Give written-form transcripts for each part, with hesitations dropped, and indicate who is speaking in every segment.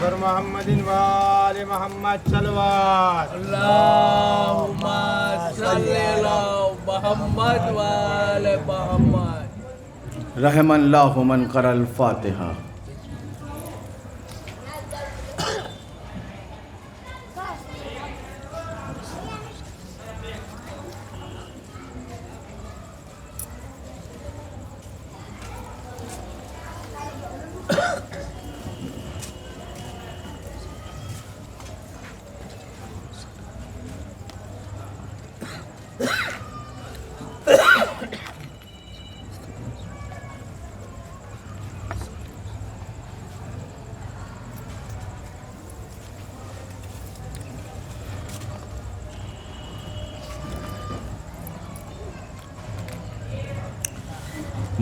Speaker 1: بر محمد و آل محمد صلوات
Speaker 2: اللهم صل علی محمد و آل محمد.
Speaker 3: رحم اللہ من قرأ الفاتحہ.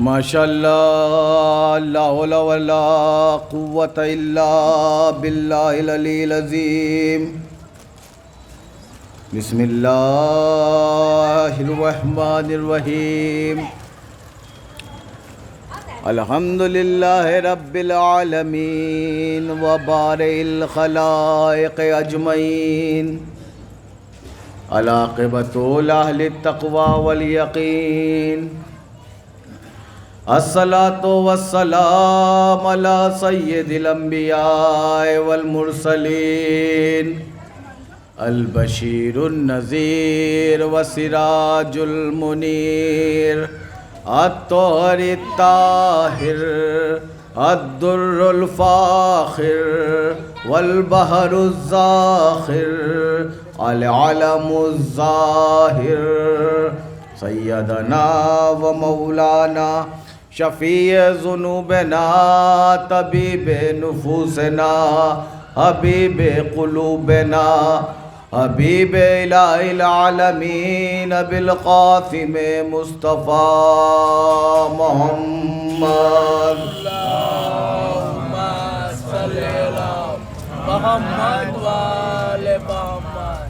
Speaker 3: ماشاء اللہ لا حول ولا قوة الا باللہ العلی العظیم. بسم اللہ الرحمن الرحیم. الحمد للہ رب العالمین وبارئ الخلائق اجمعین. العاقبۃ لأہل التقوی والیقین. الصلاۃ والسلام علی سید الانبیاء والمرسلین. البشیر النذیر وسراج المنیر. الطاہر الطاہر الدر الفاخر والبحر الزاخر العلم الظاہر. سیدنا و مولانا شفیع ذنوبنا طبیب نفوسنا حبیب قلوبنا حبیب الہ العالمین بالقاسم مصطفیٰ محمد.
Speaker 2: اللهم صل علی محمد و آل محمد.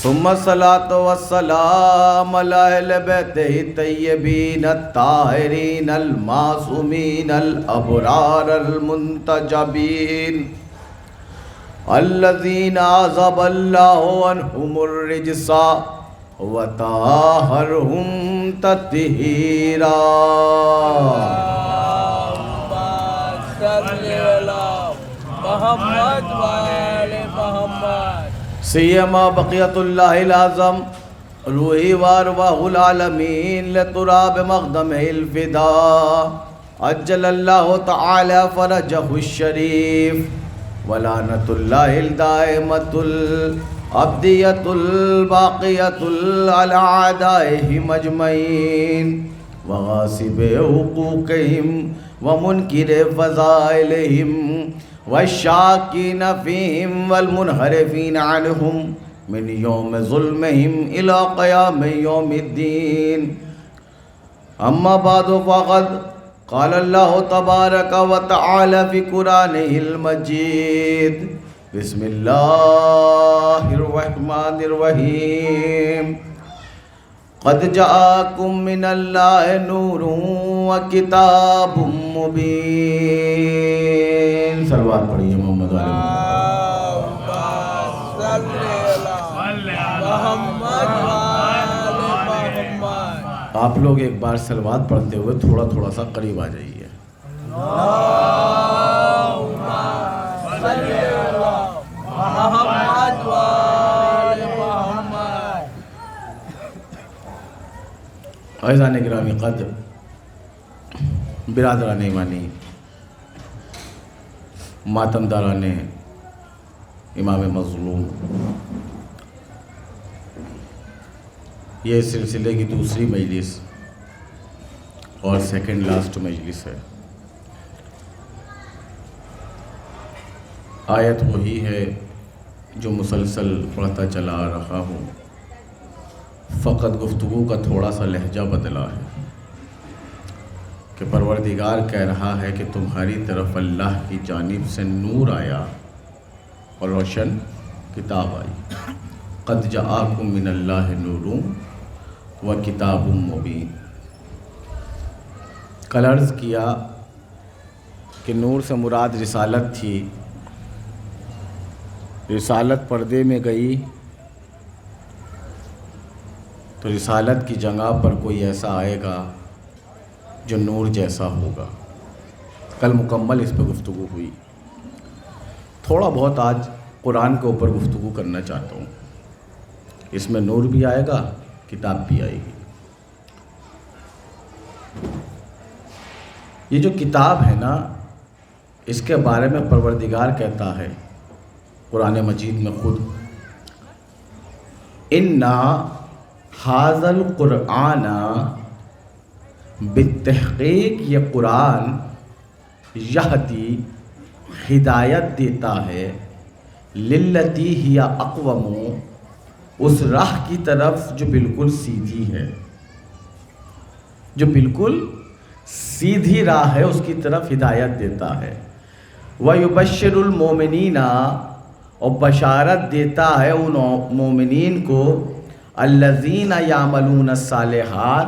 Speaker 3: ثم الصلاۃ والسلام علی اہل بیتہ الطیبین الطاہرین المعصومین الابرار المنتجبین الذین عذب اللہ عنہم الرجس وطہرہم تطہیرا.
Speaker 2: اللهم صل علی محمد و آل محمد.
Speaker 3: سیما بقیت اللہ العظم روحی وارواح العالمین لتراب مقدمہ الفداء. عجل اللہ تعالی فرجہ الشریف. ولعنت اللہ الدائمۃ الابدیۃ الباقیۃ علی اعدائہم اجمعین وغاصب حقوقہم ومنکر فضائلہم والشاکین فیہم والمنحرفین عنہم من یوم ظلمہم الی قیام یوم الدین. اما بعد فقد قال اللہ تبارک و تعالی فی قرآنہ المجید. بسم اللہ الرحمن الرحیم. قد جاءکم من اللہ نور و کتاب مبین. صلوات پڑھیے محمد علیہ وسلم. آپ لوگ ایک بار صلوات پڑھتے ہوئے تھوڑا تھوڑا سا قریب آ جائیے.
Speaker 2: اللهم صل علی محمد و آل محمد.
Speaker 3: عزیزان گرامی قدر، برادران ایمانی، ماتمداران امام مظلوم، یہ سلسلے کی دوسری مجلس اور سیکنڈ لاسٹ مجلس ہے. آیت وہی ہے جو مسلسل پڑھتا چلا آ رہا ہوں، فقط گفتگو کا تھوڑا سا لہجہ بدلا ہے کہ پروردگار کہہ رہا ہے کہ تمہاری طرف اللہ کی جانب سے نور آیا اور روشن کتاب آئی. قد جاءکم من اللہ نور و کتاب مبین. کل عرض کیا کہ نور سے مراد رسالت تھی رسالت پردے میں گئی تو رسالت کی جگہ پر کوئی ایسا آئے گا جو نور جیسا ہوگا. کل مکمل اس پہ گفتگو ہوئی. تھوڑا بہت آج قرآن کے اوپر گفتگو کرنا چاہتا ہوں. اس میں نور بھی آئے گا، کتاب بھی آئے گی. یہ جو کتاب ہے نا، اس کے بارے میں پروردگار کہتا ہے قرآن مجید میں خود، اِنَّا ھَذَا الْقُرْآنَ، بالتحقیق یہ قرآن یہدی ہدایت دیتا ہے، لِلَّتِی ہِیَ اقوم، اس راہ کی طرف جو بالکل سیدھی ہے، جو بالکل سیدھی راہ ہے اس کی طرف ہدایت دیتا ہے. وَيُبَشِّرُ الْمُؤْمِنِينَ، اور بشارت دیتا ہے ان مومنین کو، الَّذِينَ يَعْمَلُونَ الصَّالِحَاتِ،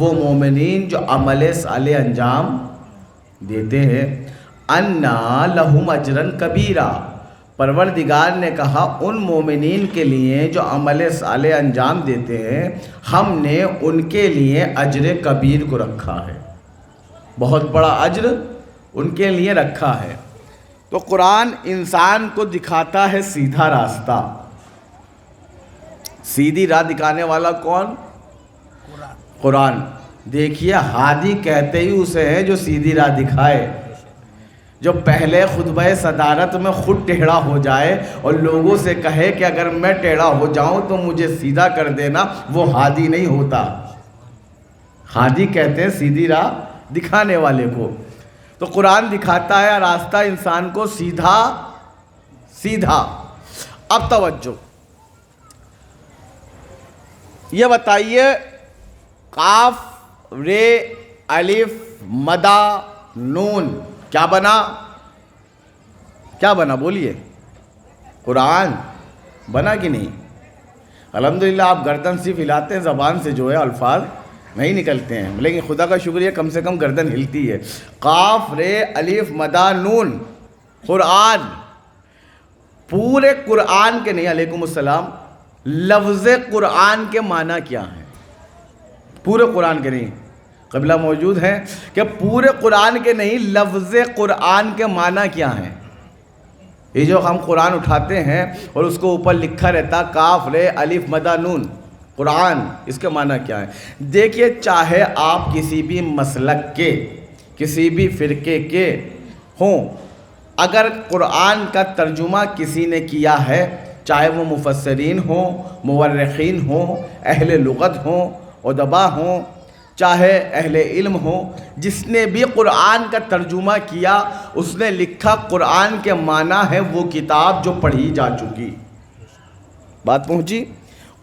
Speaker 3: وہ مومنین جو عمل صالح انجام دیتے ہیں، أَنَّا لَهُمْ أَجْرًا كَبِيرًا، پروردگار نے کہا ان مومنین کے لیے جو عمل صالح انجام دیتے ہیں، ہم نے ان کے لیے اجر کبیر کو رکھا ہے، بہت بڑا اجر ان کے لیے رکھا ہے. تو قرآن انسان کو دکھاتا ہے سیدھا راستہ. سیدھی راہ دکھانے والا کون؟ قرآن. دیکھیے ہادی کہتے ہی اسے ہیں جو سیدھی راہ دکھائے. جو پہلے خطبہ صدارت میں خود ٹیڑھا ہو جائے اور لوگوں سے کہے کہ اگر میں ٹیڑھا ہو جاؤں تو مجھے سیدھا کر دینا، وہ ہادی نہیں ہوتا. ہادی کہتے ہیں سیدھی راہ دکھانے والے کو. تو قرآن دکھاتا ہے راستہ انسان کو سیدھا سیدھا. اب توجہ، یہ بتائیے قاف رے الف مدا نون کیا بنا؟ کیا بنا بولیے؟ قرآن بنا کہ نہیں؟ الحمدللہ آپ گردن صرف ہلاتے ہیں، زبان سے جو ہے الفاظ نہیں نکلتے ہیں، لیکن خدا کا شکریہ کم سے کم گردن ہلتی ہے. قاف رے الف مدا نون، قرآن. پورے قرآن کے نہیں، علیکم السلام، لفظ قرآن کے معنی کیا ہیں؟ پورے قرآن کے نہیں، قبلہ موجود ہیں کہ پورے قرآن کے نہیں، لفظ قرآن کے معنی کیا ہیں؟ یہ جو ہم قرآن اٹھاتے ہیں اور اس کو اوپر لکھا رہتا کاف رے الف مدا نون، قرآن، اس کے معنی کیا ہے؟ دیکھیے، چاہے آپ کسی بھی مسلک کے، کسی بھی فرقے کے ہوں، اگر قرآن کا ترجمہ کسی نے کیا ہے، چاہے وہ مفسرین ہوں، مورخین ہوں، اہل لغت ہوں، ادبا ہوں، چاہے اہل علم ہوں، جس نے بھی قرآن کا ترجمہ کیا اس نے لکھا قرآن کے معنی ہے وہ کتاب جو پڑھی جا چکی. بات پہنچی؟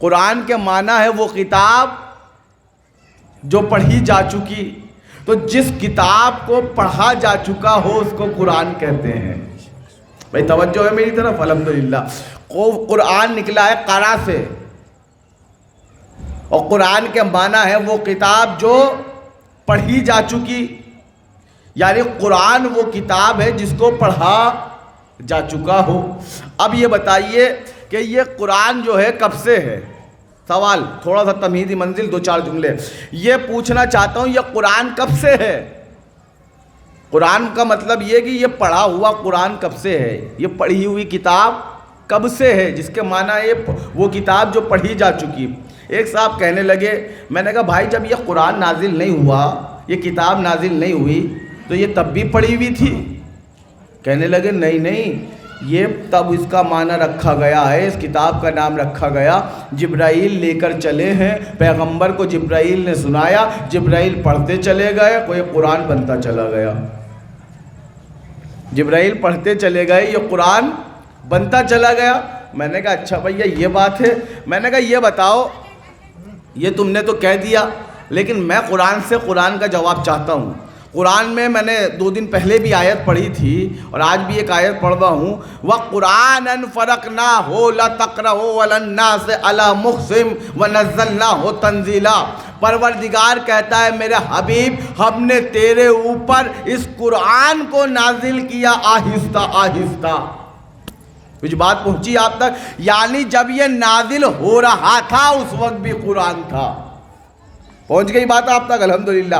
Speaker 3: قرآن کے معنی ہے وہ کتاب جو پڑھی جا چکی. تو جس کتاب کو پڑھا جا چکا ہو اس کو قرآن کہتے ہیں. بھائی توجہ ہے میری طرف؟ الحمدللہ. قرآن نکلا ہے قرا سے، اور قرآن کے معنی ہے وہ کتاب جو پڑھی جا چکی، یعنی قرآن وہ کتاب ہے جس کو پڑھا جا چکا ہو. اب یہ بتائیے کہ یہ قرآن جو ہے کب سے ہے؟ سوال تھوڑا سا تمہیدی منزل، 2-4 جملے. یہ پوچھنا چاہتا ہوں یہ قرآن کب سے ہے؟ قرآن کا مطلب یہ کہ یہ پڑھا ہوا قرآن کب سے ہے؟ یہ پڑھی ہوئی کتاب کب سے ہے؟ جس کے معنی ہے وہ کتاب جو پڑھی جا چکی. ایک صاحب کہنے لگے، میں نے کہا بھائی جب یہ قرآن نازل نہیں ہوا، یہ کتاب نازل نہیں ہوئی، تو یہ تب بھی پڑھی ہوئی تھی؟ کہنے لگے نہیں، یہ تب اس کا معنی رکھا گیا ہے، اس کتاب کا نام رکھا گیا، جبرائیل لے کر چلے ہیں، پیغمبر کو جبرائیل نے سنایا، جبرائیل پڑھتے چلے گئے، کوئی قرآن بنتا چلا گیا. جبرائیل پڑھتے چلے گئے، یہ قرآن بنتا چلا گیا. میں نے کہا اچھا بھیا یہ بات ہے. میں نے کہا یہ بتاؤ، یہ تم نے تو کہہ دیا، لیکن میں قرآن سے قرآن کا جواب چاہتا ہوں. قرآن میں نے 2 دن پہلے بھی آیت پڑھی تھی اور آج بھی ایک آیت پڑھ رہا ہوں، وَقُرْآنًا فَرَقْنَاهُ لَتَقْرَأُهُ عَلَى النَّاسِ عَلَى مُقْسِمٍ وَنَزَّلْنَاهُ تَنزِيلًا. پروردگار کہتا ہے میرے حبیب ہم نے تیرے اوپر اس قرآن کو نازل کیا آہستہ آہستہ. کچھ بات پہنچی آپ تک؟ یعنی جب یہ نازل ہو رہا تھا اس وقت بھی قرآن تھا. پہنچ گئی بات آپ تک؟ الحمدللہ.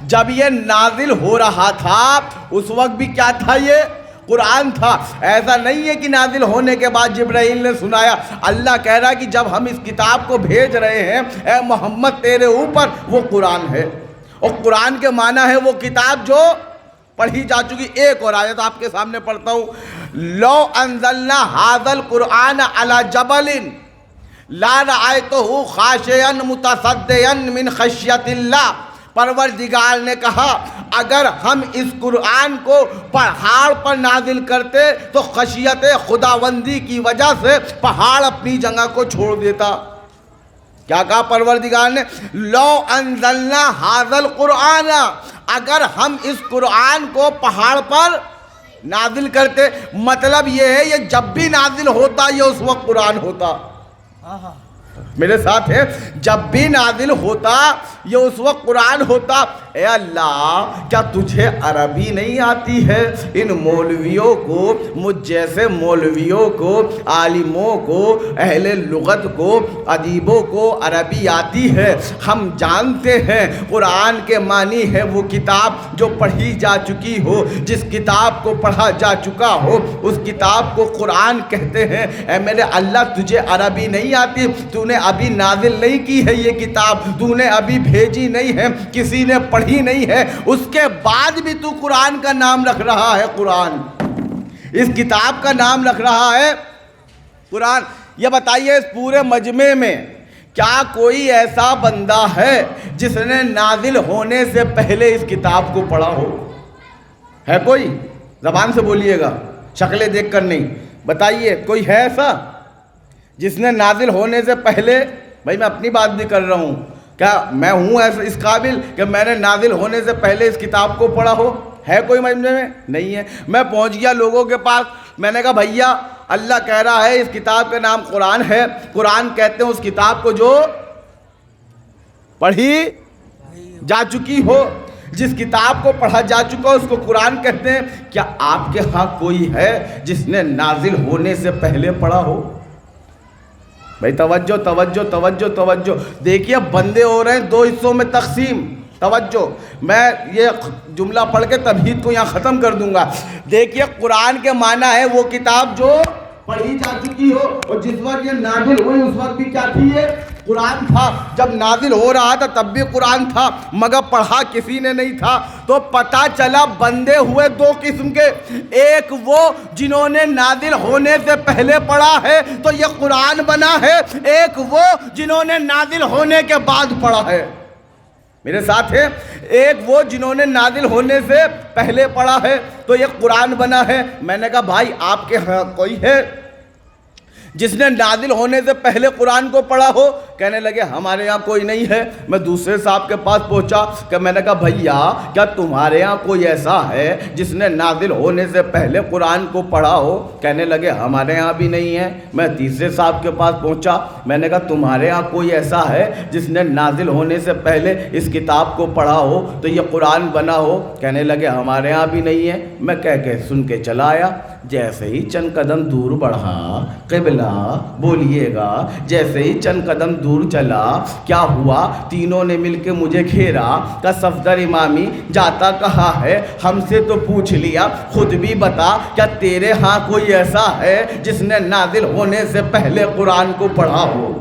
Speaker 3: جب یہ نازل ہو رہا تھا اس وقت بھی کیا تھا؟ یہ قرآن تھا. ایسا نہیں ہے کہ نازل ہونے کے بعد جبرائیل نے سنایا. اللہ کہہ رہا ہے کہ جب ہم اس کتاب کو بھیج رہے ہیں اے محمد تیرے اوپر، وہ قرآن ہے. اور قرآن کے معنی ہے وہ کتاب جو پڑھی جا چکی. ایک اور آیت آپ کے سامنے پڑھتا ہوں. لو انزلنا ھذا القرآن علی جبل لا رأیتہ خاشعا متصدعا من خشیۃ اللہ. پروردگار نے کہا اگر ہم اس قرآن کو پہاڑ پر نازل کرتے تو خشیت خداوندی کی وجہ سے پہاڑ اپنی جگہ کو چھوڑ دیتا. کیا کہا پروردگار نے؟ لو انزلنا ھذا القرآن، اگر ہم اس قرآن کو پہاڑ پر نازل کرتے. مطلب یہ ہے یہ جب بھی نازل ہوتا یہ اس وقت قرآن ہوتا. میرے ساتھ ہے، جب بھی نازل ہوتا یہ اس وقت قرآن ہوتا. اے اللہ کیا تجھے عربی نہیں آتی ہے؟ ان مولویوں کو، مجھ جیسے مولویوں کو، عالموں کو، اہل لغت کو، ادیبوں کو عربی آتی ہے. ہم جانتے ہیں قرآن کے معنی ہے وہ کتاب جو پڑھی جا چکی ہو. جس کتاب کو پڑھا جا چکا ہو اس کتاب کو قرآن کہتے ہیں. اے میرے اللہ تجھے عربی نہیں آتی؟ تو نے ابھی نازل نہیں کی ہے یہ کتاب، تو نے ابھی بھیجی نہیں ہے، کسی نے پڑھی نہیں ہے، اس کے بعد بھی تو قرآن کا نام رکھ رہا ہے. قرآن اس کتاب کا نام رکھ رہا ہے قرآن. یہ بتائیے اس پورے مجمع میں کیا کوئی ایسا بندہ ہے جس نے نازل ہونے سے پہلے اس کتاب کو پڑھا ہو؟ ہے کوئی؟ زبان سے بولیے گا، شکلیں دیکھ کر نہیں. بتائیے کوئی ہے ایسا جس نے نازل ہونے سے پہلے؟ بھائی میں اپنی بات بھی کر رہا ہوں. کیا میں ہوں ایسا اس قابل کہ میں نے نازل ہونے سے پہلے اس کتاب کو پڑھا ہو؟ ہے کوئی مجمع میں؟ نہیں ہے. میں پہنچ گیا لوگوں کے پاس، میں نے کہا بھیا اللہ کہہ رہا ہے اس کتاب کا نام قرآن ہے. قرآن کہتے ہیں اس کتاب کو جو پڑھی جا چکی ہو. جس کتاب کو پڑھا جا چکا اس کو قرآن کہتے ہیں. کیا آپ کے ہاں کوئی ہے جس نے نازل ہونے سے پہلے پڑھا ہو؟ بھائی توجہ توجہ توجہ توجہ. دیکھیے بندے ہو رہے ہیں دو حصوں میں تقسیم. توجہ، میں یہ جملہ پڑھ کے تمہید کو یہاں ختم کر دوں گا. دیکھیے قرآن کے معنی ہے وہ کتاب جو پڑھی جا چکی ہو. اور جس وقت یہ نازل ہوئی اس وقت بھی کیا تھی؟ یہ قرآن تھا. جب نازل ہو رہا تھا تب بھی قرآن تھا مگر پڑھا کسی نے نہیں تھا. تو پتہ چلا بندے ہوئے دو قسم کے. ایک وہ جنہوں نے نازل ہونے سے پہلے پڑھا ہے تو یہ قرآن بنا ہے. ایک وہ جنہوں نے نازل ہونے کے بعد پڑھا ہے. میرے ساتھ ہے. ایک وہ جنہوں نے نازل ہونے سے پہلے پڑھا ہے تو یہ قرآن بنا ہے. میں نے کہا بھائی آپ کے ہاں کوئی ہے جس نے نازل ہونے سے پہلے قرآن کو پڑھا ہو؟ کہنے لگے ہمارے یہاں کوئی نہیں ہے. میں دوسرے صاحب کے پاس پہنچا کہ میں نے کہا بھیا کیا تمہارے یہاں کوئی ایسا ہے جس نے نازل ہونے سے پہلے قرآن کو پڑھا ہو؟ کہنے لگے ہمارے یہاں بھی نہیں ہے. میں تیسرے صاحب کے پاس پہنچا، میں نے کہا تمہارے یہاں کوئی ایسا ہے جس نے نازل ہونے سے پہلے اس کتاب کو پڑھا ہو تو یہ قرآن بنا ہو؟ کہنے لگے ہمارے یہاں بھی نہیں ہے. میں کہہ کے سن کے چلا آیا. جیسے ہی چند قدم دور بڑھا، قبلہ بولیے گا، جیسے ہی چند قدم دور چلا کیا ہوا؟ تینوں نے مل کے مجھے گھیرا کہ صفدر امامی جاتا کہاں ہے؟ ہم سے تو پوچھ لیا، خود بھی بتا کیا تیرے ہاں کوئی ایسا ہے جس نے نازل ہونے سے پہلے قرآن کو پڑھا ہو؟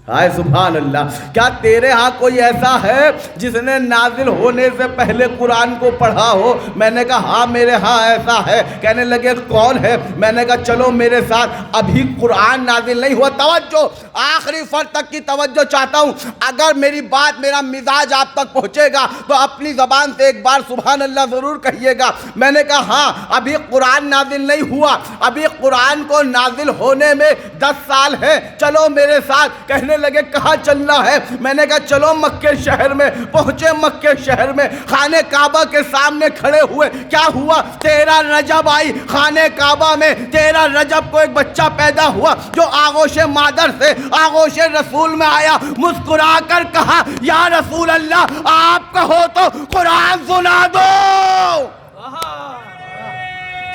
Speaker 3: ہائے سبحان اللہ. کیا تیرے ہاں کوئی ایسا ہے جس نے نازل ہونے سے پہلے قرآن کو پڑھا ہو؟ میں نے کہا ہاں میرے ہاں ایسا ہے. کہنے لگے کون ہے؟ میں نے کہا چلو میرے ساتھ. ابھی قرآن نازل نہیں ہوا. توجہ، آخری فرد تک کی توجہ چاہتا ہوں. اگر میری بات، میرا مزاج آپ تک پہنچے گا تو اپنی زبان سے ایک بار سبحان اللہ ضرور کہیے گا. میں نے کہا ہاں ابھی قرآن نازل نہیں ہوا، ابھی قرآن کو نازل ہونے میں 10 سال ہے. چلو میرے ساتھ. کہنے لگے کہاں چلنا ہے؟ میں نے کہا چلو مکے شہر میں. پہنچے مکے شہر میں، خانہ کعبہ کے سامنے کھڑے ہوئے. کیا ہوا؟ 13 رجب آئی. خانہ کعبہ میں 13 رجب کو ایک بچہ پیدا ہوا جو آغوش مادر سے آغوش رسول میں آیا. مسکرا کر کہا یا رسول اللہ آپ کہو تو قرآن سنا دو.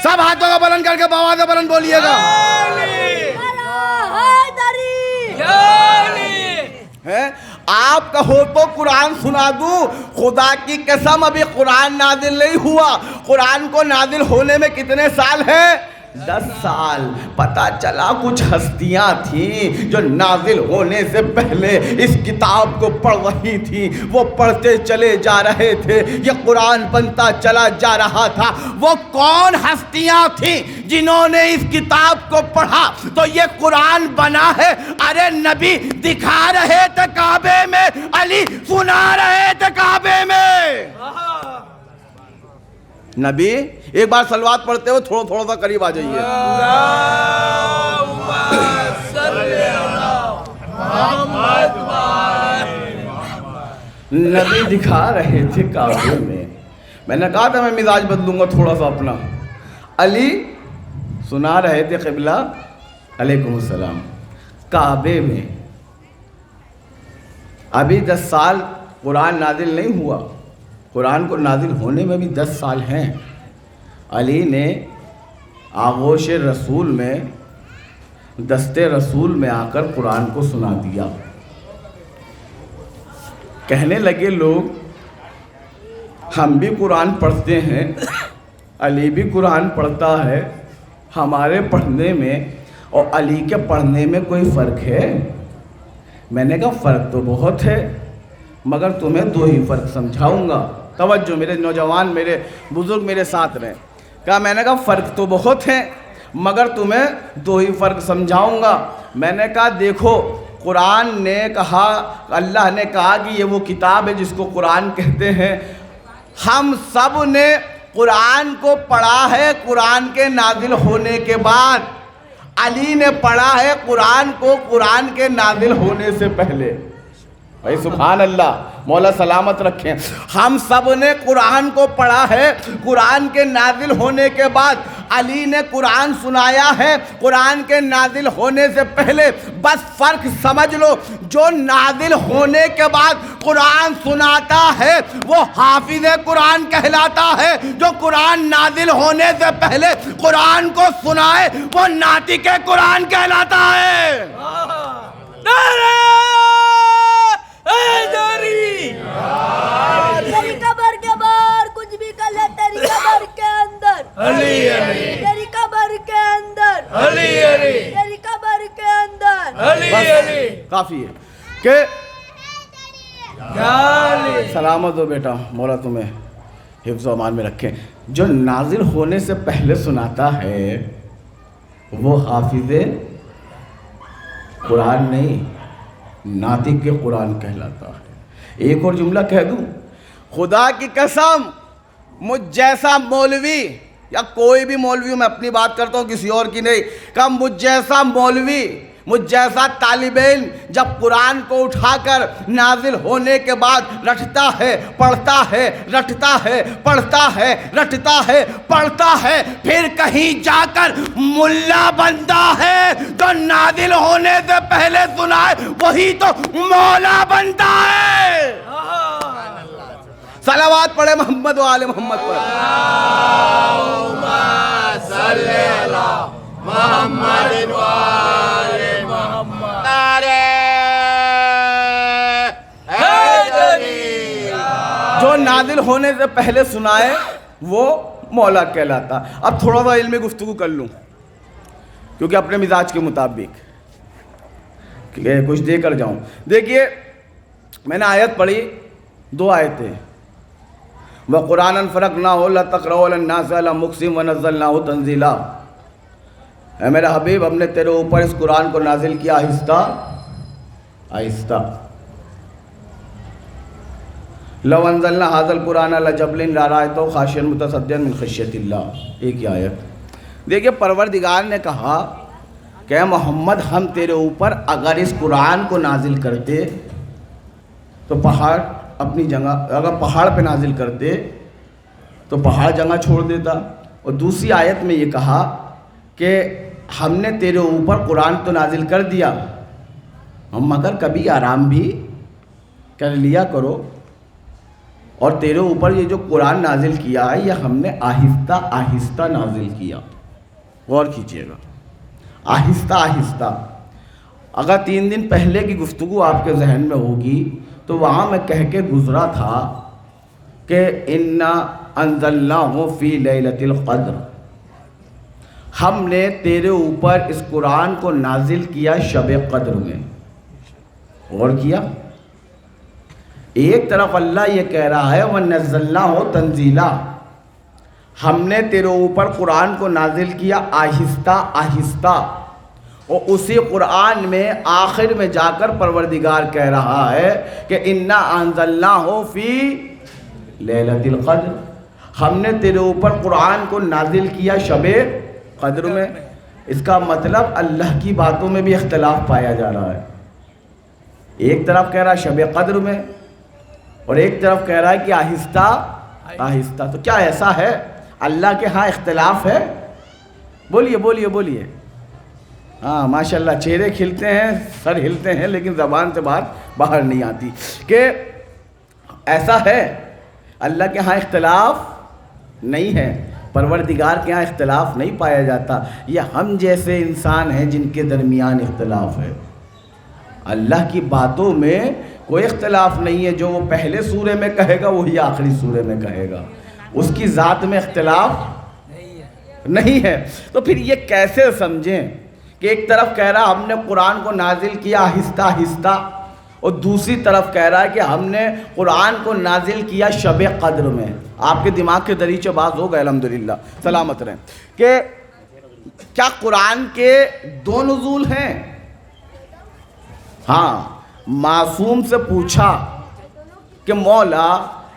Speaker 3: سب
Speaker 4: ہاتھوں کو بلند کر کے آواز بلند بولیے گا. ہے آپ کہو تو قرآن سنا دوں. خدا کی قسم ابھی قرآن نازل نہیں ہوا. قرآن کو نازل ہونے میں کتنے سال ہیں؟ 10 سال. پتہ چلا کچھ ہستیاں تھیں جو نازل ہونے سے پہلے اس کتاب کو پڑھ رہی تھیں. وہ پڑھتے چلے جا رہے تھے, یہ قرآن بنتا چلا جا رہا تھا. وہ کون ہستیاں تھیں جنہوں نے اس کتاب کو پڑھا تو یہ قرآن بنا ہے؟ ارے نبی دکھا رہے تھے کعبے میں, علی سنا رہے تھے کعبے میں. نبی ایک بار صلوات پڑھتے ہوئے تھوڑا سا قریب آ جائیے. نبی دکھا رہے تھے کعبے میں. میں نے کہا تھا میں مزاج بدلوں گا تھوڑا سا اپنا. علی سنا رہے تھے قبلہ علیکم السلام کعبے میں. ابھی 10 سال قرآن نازل نہیں ہوا. قرآن کو نازل ہونے میں بھی 10 سال ہیں. علی نے آغوش رسول میں دستے رسول میں آ کر قرآن کو سنا دیا. کہنے لگے لوگ ہم بھی قرآن پڑھتے ہیں, علی بھی قرآن پڑھتا ہے, ہمارے پڑھنے میں اور علی کے پڑھنے میں کوئی فرق ہے؟ میں نے کہا فرق تو بہت ہے مگر تمہیں 2 ہی فرق سمجھاؤں گا. توجہ میرے نوجوان, میرے بزرگ میرے ساتھ رہیں. میں نے کہا فرق تو بہت ہے مگر تمہیں 2 ہی فرق سمجھاؤں گا. میں نے کہا دیکھو قرآن نے کہا, اللہ نے کہا کہ یہ وہ کتاب ہے جس کو قرآن کہتے ہیں. ہم سب نے قرآن کو پڑھا ہے قرآن کے نازل ہونے کے بعد. علی نے پڑھا ہے قرآن کو قرآن کے نازل ہونے سے پہلے. بھائی سبحان اللہ, مولا سلامت رکھیں. ہم سب نے قرآن کو پڑھا ہے قرآن کے نازل ہونے کے بعد. علی نے قرآن سنایا ہے قرآن کے نازل ہونے سے پہلے. بس فرق سمجھ لو, جو نازل ہونے کے بعد قرآن سناتا ہے وہ حافظ قرآن کہلاتا ہے. جو قرآن نازل ہونے سے پہلے قرآن کو سنائے وہ ناطق قرآن کہلاتا ہے.
Speaker 5: تیری قبر کے باہر کچھ بھی کر لے, تیری قبر کے اندر
Speaker 2: علی علی,
Speaker 5: تیری قبر کے اندر
Speaker 2: علی علی,
Speaker 5: تیری قبر کے اندر
Speaker 2: علی علی.
Speaker 4: کافی ہے کہ
Speaker 2: علی
Speaker 4: سلامت ہو بیٹا, مولا تمہیں حفظ و امان میں رکھیں. جو نازل ہونے سے پہلے سناتا ہے وہ حافظ قرآن نہیں ناطق کے قرآن کہلاتا ہے. ایک اور جملہ کہہ دوں, خدا کی قسم مجھ جیسا مولوی یا کوئی بھی مولوی, میں اپنی بات کرتا ہوں کسی اور کی نہیں, کہ مجھ جیسا مولوی مجھ جیسا طالب علم جب قرآن کو اٹھا کر نازل ہونے کے بعد رٹتا ہے پڑھتا ہے رٹتا ہے پڑھتا ہے رٹتا ہے پڑھتا ہے پھر کہیں جا کر ملا بنتا ہے تو نازل ہونے سے پہلے سنائے وہی تو مولا بنتا ہے. صلوات پڑھے محمد و آل محمد پر.
Speaker 2: صلی اللہ محمد و آل محمد.
Speaker 4: جو نازل ہونے سے پہلے سنائے وہ مولا کہلاتا. اب تھوڑا سا علمی گفتگو کر لوں کیونکہ اپنے مزاج کے مطابق کچھ دے کر جاؤں. دیکھیے میں نے آیت پڑھی, 2 آیتیں. وَقُرْآنًا فَرَقْنَاهُ لَتَقْرَؤُهُ عَلَى النَّاسِ عَلَى مُكْثٍ وَنَزَّلْنَاهُ تَنزِيلًا. اے میرے حبیب ہم نے تیرے اوپر اس قرآن کو نازل کیا آہستہ آہستہ. لَوْ أَنزَلْنَا هَذَا الْقُرْآنَ عَلَى جَبَلٍ لَرَأَيْتَهُ خَاشِعًا مُتَصَدِّعًا مِنْ خَشْيَةِ اللَّهِ. ایک ہی آیت. دیکھیے پروردگار نے کہا کہ محمد ہم تیرے اوپر اگر اس قرآن کو نازل کرتے تو پہاڑ اپنی جگہ, اگر پہاڑ پہ نازل کرتے تو پہاڑ جگہ چھوڑ دیتا. اور دوسری آیت میں یہ کہا کہ ہم نے تیرے اوپر قرآن تو نازل کر دیا مگر کبھی آرام بھی کر لیا کرو, اور تیرے اوپر یہ جو قرآن نازل کیا ہے یہ ہم نے آہستہ آہستہ نازل کیا. غور کیجئے گا، آہستہ آہستہ. اگر 3 دن پہلے کی گفتگو آپ کے ذہن میں ہوگی تو وہاں میں کہہ کے گزرا تھا کہ انا انزلناہ فی لیلۃ القدر، ہم نے تیرے اوپر اس قرآن کو نازل کیا شب قدر میں. غور کیا؟ ایک طرف اللہ یہ کہہ رہا ہے وَنَزَّلْنَاهُ تَنزِيلًا، ہم نے تیرے اوپر قرآن کو نازل کیا آہستہ آہستہ، اور اسی قرآن میں آخر میں جا کر پروردگار کہہ رہا ہے کہ اِنَّا أَنزَلْنَاهُ فِي لَيْلَةِ الْقَدْرِ، ہم نے تیرے اوپر قرآن کو نازل کیا شب قدر میں. اس کا مطلب اللہ کی باتوں میں بھی اختلاف پایا جا رہا ہے. ایک طرف کہہ رہا ہے شب قدر میں، اور ایک طرف کہہ رہا ہے کہ آہستہ آہستہ. تو کیا ایسا ہے اللہ کے ہاں اختلاف ہے؟ بولیے بولیے بولیے. ہاں ماشاءاللہ چہرے کھلتے ہیں، سر ہلتے ہیں، لیکن زبان سے بات باہر نہیں آتی کہ ایسا ہے. اللہ کے ہاں اختلاف نہیں ہے، پروردگار کے ہاں اختلاف نہیں پایا جاتا. یہ ہم جیسے انسان ہیں جن کے درمیان اختلاف ہے. اللہ کی باتوں میں کوئی اختلاف نہیں ہے، جو وہ پہلے سورے میں کہے گا وہی آخری سورے میں کہے گا. اس کی ذات میں اختلاف نہیں ہے. تو پھر یہ کیسے سمجھیں کہ ایک طرف کہہ رہا ہم نے قرآن کو نازل کیا آہستہ آہستہ، اور دوسری طرف کہہ رہا ہے کہ ہم نے قرآن کو نازل کیا شب قدر میں. آپ کے دماغ کے دریچے باز ہو گئے الحمدللہ، سلامت رہیں. کہ کیا قرآن کے 2 نزول ہیں؟ ہاں، معصوم سے پوچھا کہ مولا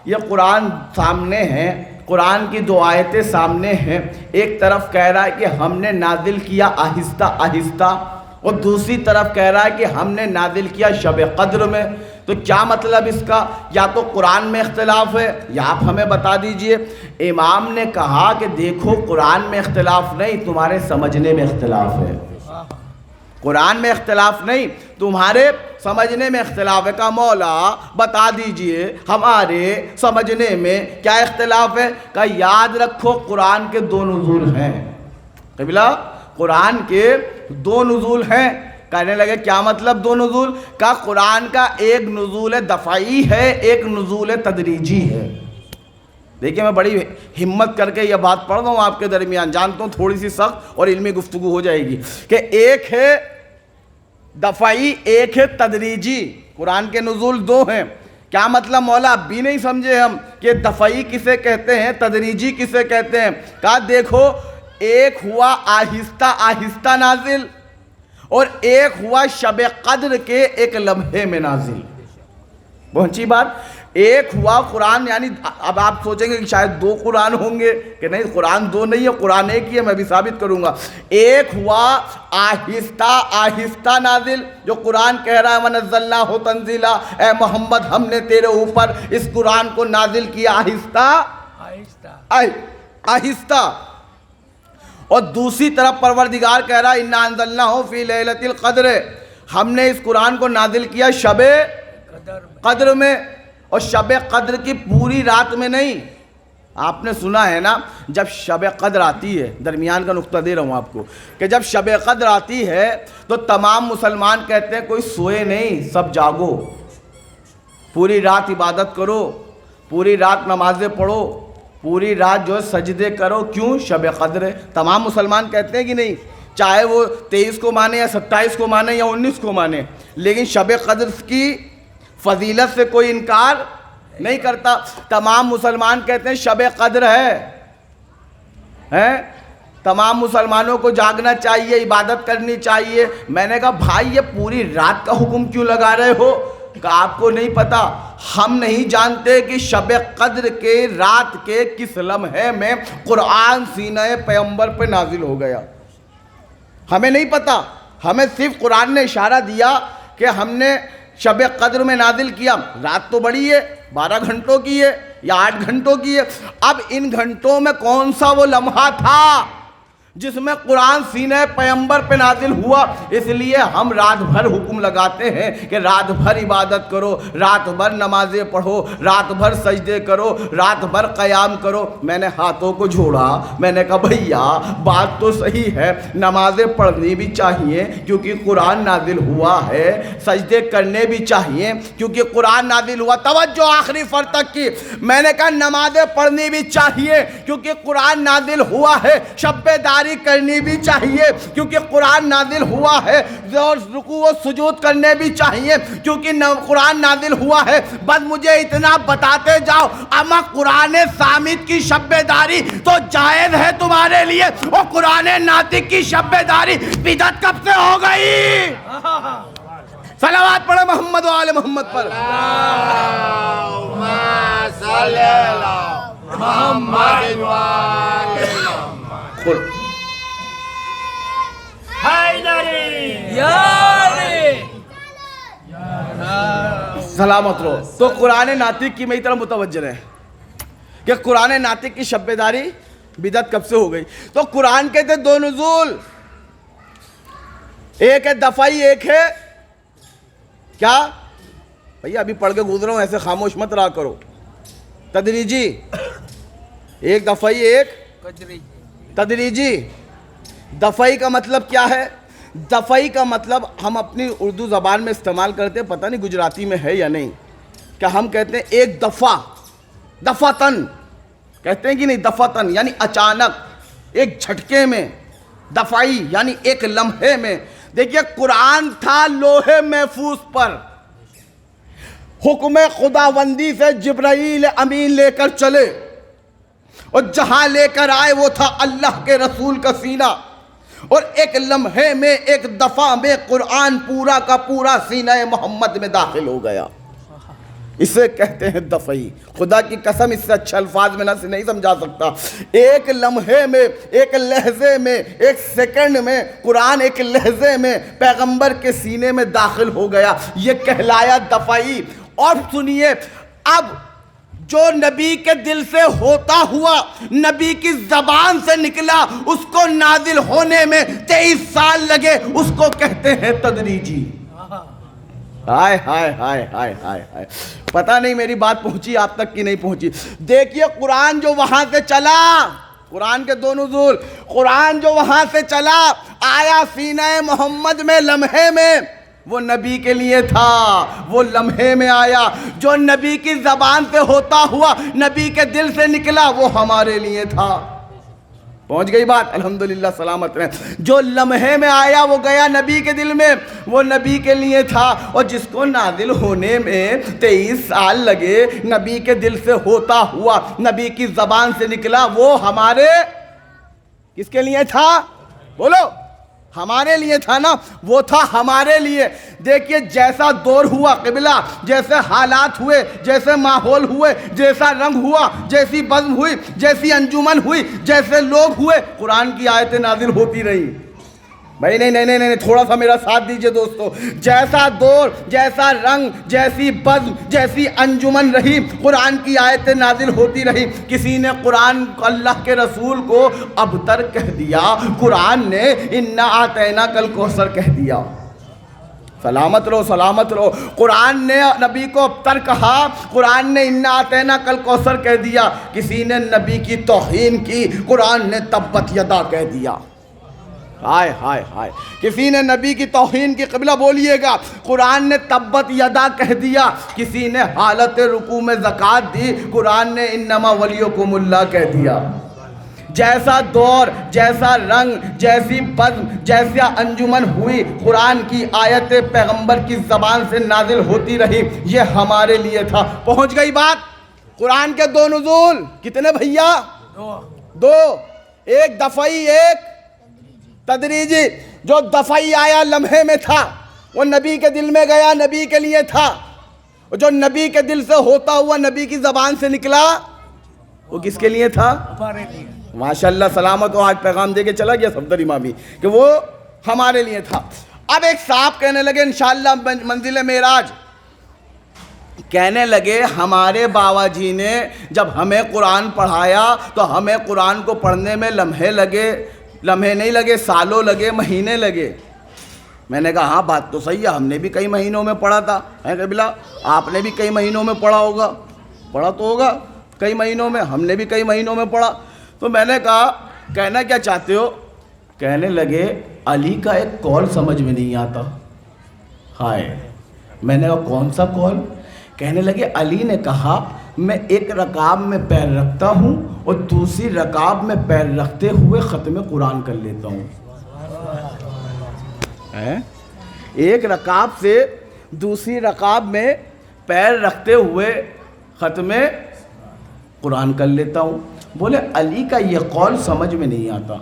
Speaker 4: یہ قرآن سامنے ہے، قرآن کی 2 آیتیں سامنے ہیں، ایک طرف کہہ رہا ہے کہ ہم نے نازل کیا آہستہ آہستہ، اور دوسری طرف کہہ رہا ہے کہ ہم نے نازل کیا شب قدر میں. تو کیا مطلب اس کا؟ یا تو قرآن میں اختلاف ہے یا آپ ہمیں بتا دیجئے. امام نے کہا کہ دیکھو قرآن میں اختلاف نہیں، تمہارے سمجھنے میں اختلاف ہے. قرآن میں اختلاف نہیں، تمہارے سمجھنے میں اختلاف ہے. کہا مولا بتا دیجئے ہمارے سمجھنے میں کیا اختلاف ہے؟ کہا یاد رکھو قرآن کے 2 نزول ہیں. قبلہ قرآن کے 2 نزول ہیں. کہنے لگے کیا مطلب 2 نزول؟ کہا قرآن کا ایک نزول دفعی ہے، ایک نزول تدریجی ہے. دیکھیں میں بڑی ہمت کر کے یہ بات پڑھ رہا ہوں آپ کے درمیان، جانتا ہوں تھوڑی سی سخت اور علمی گفتگو ہو جائے گی، کہ ایک ہے دفعی ایک ہے تدریجی. قرآن کے نزول 2 ہیں. کیا مطلب مولا؟ اب بھی نہیں سمجھے ہم کہ دفعی کسے کہتے ہیں، تدریجی کسے کہتے ہیں. کہا دیکھو ایک ہوا آہستہ آہستہ نازل، اور ایک ہوا شب قدر کے ایک لمحے میں نازل. پہنچی بات؟ ایک ہوا قرآن، یعنی اب آپ سوچیں گے کہ شاید 2 قرآن ہوں گے، کہ نہیں قرآن 2 نہیں ہے، قرآن ایک ہی ہے، میں بھی ثابت کروں گا. ایک ہوا آہستہ آہستہ نازل، جو قرآن کہہ رہا ہے وَنَزَّلْنَاهُ تَنزِيلًا، اے محمد ہم نے تیرے اوپر اس قرآن کو نازل کیا آہستہ آہستہ. اور دوسری طرف پروردگار کہہ رہا ہے اِنَّا أَنزَلْنَاهُ فِي لَيْلَةِ الْقَدْرِ، ہم نے اس قرآن کو نازل کیا شب قدر میں. اور شب قدر کی پوری رات میں نہیں. آپ نے سنا ہے نا جب شب قدر آتی ہے، درمیان کا نقطہ دے رہا ہوں آپ کو، کہ جب شب قدر آتی ہے تو تمام مسلمان کہتے ہیں کوئی سوئے نہیں، سب جاگو، پوری رات عبادت کرو، پوری رات نمازیں پڑھو، پوری رات جو ہے سجدے کرو. کیوں؟ شب قدر ہے. تمام مسلمان کہتے ہیں کہ نہیں، چاہے وہ 23 کو مانے یا 27 کو مانے یا 19 کو مانے، لیکن شب قدر کی فضیلت سے کوئی انکار نہیں کرتا. تمام مسلمان کہتے ہیں شب قدر ہے. تمام مسلمانوں کو جاگنا چاہیے، عبادت کرنی چاہیے. میں نے کہا بھائی یہ پوری رات کا حکم کیوں لگا رہے ہو؟ کہ آپ کو نہیں پتا، ہم نہیں جانتے کہ شب قدر کے رات کے کس لمحے میں قرآن سینہ پیغمبر پہ نازل ہو گیا. ہمیں نہیں پتا، ہمیں صرف قرآن نے اشارہ دیا کہ ہم نے شب قدر میں نازل کیا. رات تو بڑی ہے، 12 گھنٹوں کی ہے یا 8 گھنٹوں کی ہے. اب ان گھنٹوں میں کون سا وہ لمحہ تھا جس میں قرآن سینہ پیغمبر پہ نازل ہوا. اس لیے ہم رات بھر حکم لگاتے ہیں کہ رات بھر عبادت کرو, رات بھر نمازیں پڑھو, رات بھر سجدے کرو, رات بھر قیام کرو. میں نے ہاتھوں کو جوڑا, میں نے کہا بھیا بات تو صحیح ہے, نمازیں پڑھنی بھی چاہیے کیونکہ قرآن نازل ہوا ہے, سجدے کرنے بھی چاہیے کیونکہ قرآن نازل ہوا. توجہ آخری فرد تک کی. میں نے کہا نمازیں پڑھنی بھی چاہیے کیونکہ قرآن نازل ہوا ہے, شب داری کرنی بھی چاہیے کیونکہ قرآن نازل ہوا ہے, اور رکوع و سجود کرنے بھی چاہیے کیونکہ قرآن نازل ہوا ہے. بس مجھے اتنا بتاتے جاؤ, اما قرآن صامت کی شب داری تو جائز ہے تمہارے لیے, اور قرآن ناطق کی شب داری بدعت کب سے ہو گئی؟ صلوات پڑھے محمد و آل محمد پر.
Speaker 2: اللہم صلی علی محمد و آل محمد.
Speaker 4: سلامت رہو. تو قرآن ناطق کی میری طرف متوجہ رہے کہ قرآن ناطق کی شب داری بدعت کب سے ہو گئی. تو قرآن کے تھے دو نزول, ایک ہے دفعی, ایک ہے کیا بھئی ابھی پڑھ کے گزرا ہوں, ایسے خاموش مت رہا کرو, تدریجی. ایک دفعی ایک تدریجی. دفعی کا مطلب کیا ہے؟ دفعی کا مطلب ہم اپنی اردو زبان میں استعمال کرتے ہیں, پتہ نہیں گجراتی میں ہے یا نہیں, کہ ہم کہتے ہیں ایک دفعہ, دفعتن کہتے ہیں کہ نہیں, دفعتن یعنی اچانک, ایک جھٹکے میں. دفعی یعنی ایک لمحے میں. دیکھیے قرآن تھا لوح محفوظ پر, حکم خداوندی سے جبرائیل امین لے کر چلے, اور جہاں لے کر آئے وہ تھا اللہ کے رسول کا سینہ, اور ایک لمحے میں, ایک دفعہ میں قرآن پورا کا پورا سینہ محمد میں داخل ہو گیا. اسے کہتے ہیں دفعی. خدا کی قسم اس سے اچھے الفاظ میں نہیں سمجھا سکتا. ایک لمحے میں, ایک لحظے میں, ایک سیکنڈ میں قرآن ایک لحظے میں پیغمبر کے سینے میں داخل ہو گیا, یہ کہلایا دفعی. اور سنیے, اب جو نبی کے دل سے ہوتا ہوا, نبی کی زبان سے نکلا, اس کو نازل ہونے میں 23 سال لگے, اس کو کہتے ہیں تدریجی. ہائے ہائے ہائے ہائے ہائے ہائے, پتہ نہیں میری بات پہنچی آپ تک کی نہیں پہنچی. دیکھیے قرآن جو وہاں سے چلا, قرآن کے دو نزول, قرآن جو وہاں سے چلا آیا سینہ محمد میں لمحے میں, وہ نبی کے لیے تھا, وہ لمحے میں آیا. جو نبی کی زبان سے ہوتا ہوا, نبی کے دل سے نکلا, وہ ہمارے لیے تھا. پہنچ گئی بات؟ الحمدللہ سلامت رہیں. جو لمحے میں آیا وہ گیا نبی کے دل میں, وہ نبی کے لیے تھا. اور جس کو نازل ہونے میں 23 سال لگے, نبی کے دل سے ہوتا ہوا, نبی کی زبان سے نکلا, وہ ہمارے کس کے لیے تھا؟ بولو, ہمارے لیے تھا نا, وہ تھا ہمارے لیے. دیکھیے جیسا دور ہوا قبلہ, جیسے حالات ہوئے, جیسے ماحول ہوئے, جیسا رنگ ہوا, جیسی بزم ہوئی, جیسی انجمن ہوئی, جیسے لوگ ہوئے, قرآن کی آیتیں نازل ہوتی رہی. بھائی نہیں, تھوڑا سا میرا ساتھ دیجئے دوستو. جیسا دور, جیسا رنگ, جیسی بزم, جیسی انجمن رہی, قرآن کی آیتیں نازل ہوتی رہی. کسی نے قرآن اللہ کے رسول کو ابتر کہہ دیا, قرآن نے انا اعطیناک الکوثر کہہ دیا. سلامت رہو, سلامت رہو. قرآن نے نبی کو ابتر کہا, قرآن نے انا اعطیناک الکوثر کہہ دیا. کسی نے نبی کی توہین کی, قرآن نے تبت یدا کہہ دیا. ہائے ہائے ہائے. کسی نے نبی کی توہین کی, قبلہ بولیے گا, قرآن نے تبت یدا کہہ دیا. کسی نے حالت رکوع میں زکوٰۃ دی, قرآن نے انما ولیکم اللہ کہہ دیا. جیسا دور, جیسا رنگ, جیسی بزم, جیسا انجمن ہوئی, قرآن کی آیت پیغمبر کی زبان سے نازل ہوتی رہی, یہ ہمارے لیے تھا. پہنچ گئی بات؟ قرآن کے دو نزول کتنے بھیا؟ دو. ایک دفعی, ایک تدریجی. جو دفعی آیا لمحے میں تھا, وہ نبی کے دل میں گیا, نبی کے لیے تھا. اور جو نبی کے دل سے ہوتا ہوا, نبی کی زبان سے نکلا, وہ کس کے لیے تھا؟ ہمارے لیے. ماشاءاللہ سلامت ہو, آج پیغام دے کے چلا گیا صفدر امامی کہ وہ ہمارے لیے تھا. اب ایک صاحب کہنے لگے انشاءاللہ منزل معراج, کہنے لگے ہمارے بابا جی نے جب ہمیں قرآن پڑھایا تو ہمیں قرآن کو پڑھنے میں لمحے لگے, لمحے نہیں لگے، سالوں لگے، مہینے لگے۔ میں نے کہا ہاں بات تو صحیح ہے، ہم نے بھی کئی مہینوں میں پڑھا تھا۔ قبلہ آپ نے بھی کئی مہینوں میں پڑھا ہوگا، پڑھا تو ہوگا کئی مہینوں میں، ہم نے بھی کئی مہینوں میں پڑھا۔ تو میں نے کہا کہنا کیا چاہتے ہو؟ کہنے لگے علی کا ایک قول سمجھ میں نہیں آتا۔ ہائے، میں نے کہا کون سا قول؟ کہنے لگے علی نے کہا میں ایک رکعت میں پیر رکھتا ہوں اور دوسری رکعت میں پیر رکھتے ہوئے ختم قرآن کر لیتا ہوں۔ ایک رکعت سے دوسری رکعت میں پیر رکھتے ہوئے ختم قرآن کر لیتا ہوں۔ بولے علی کا یہ قول سمجھ میں نہیں آتا۔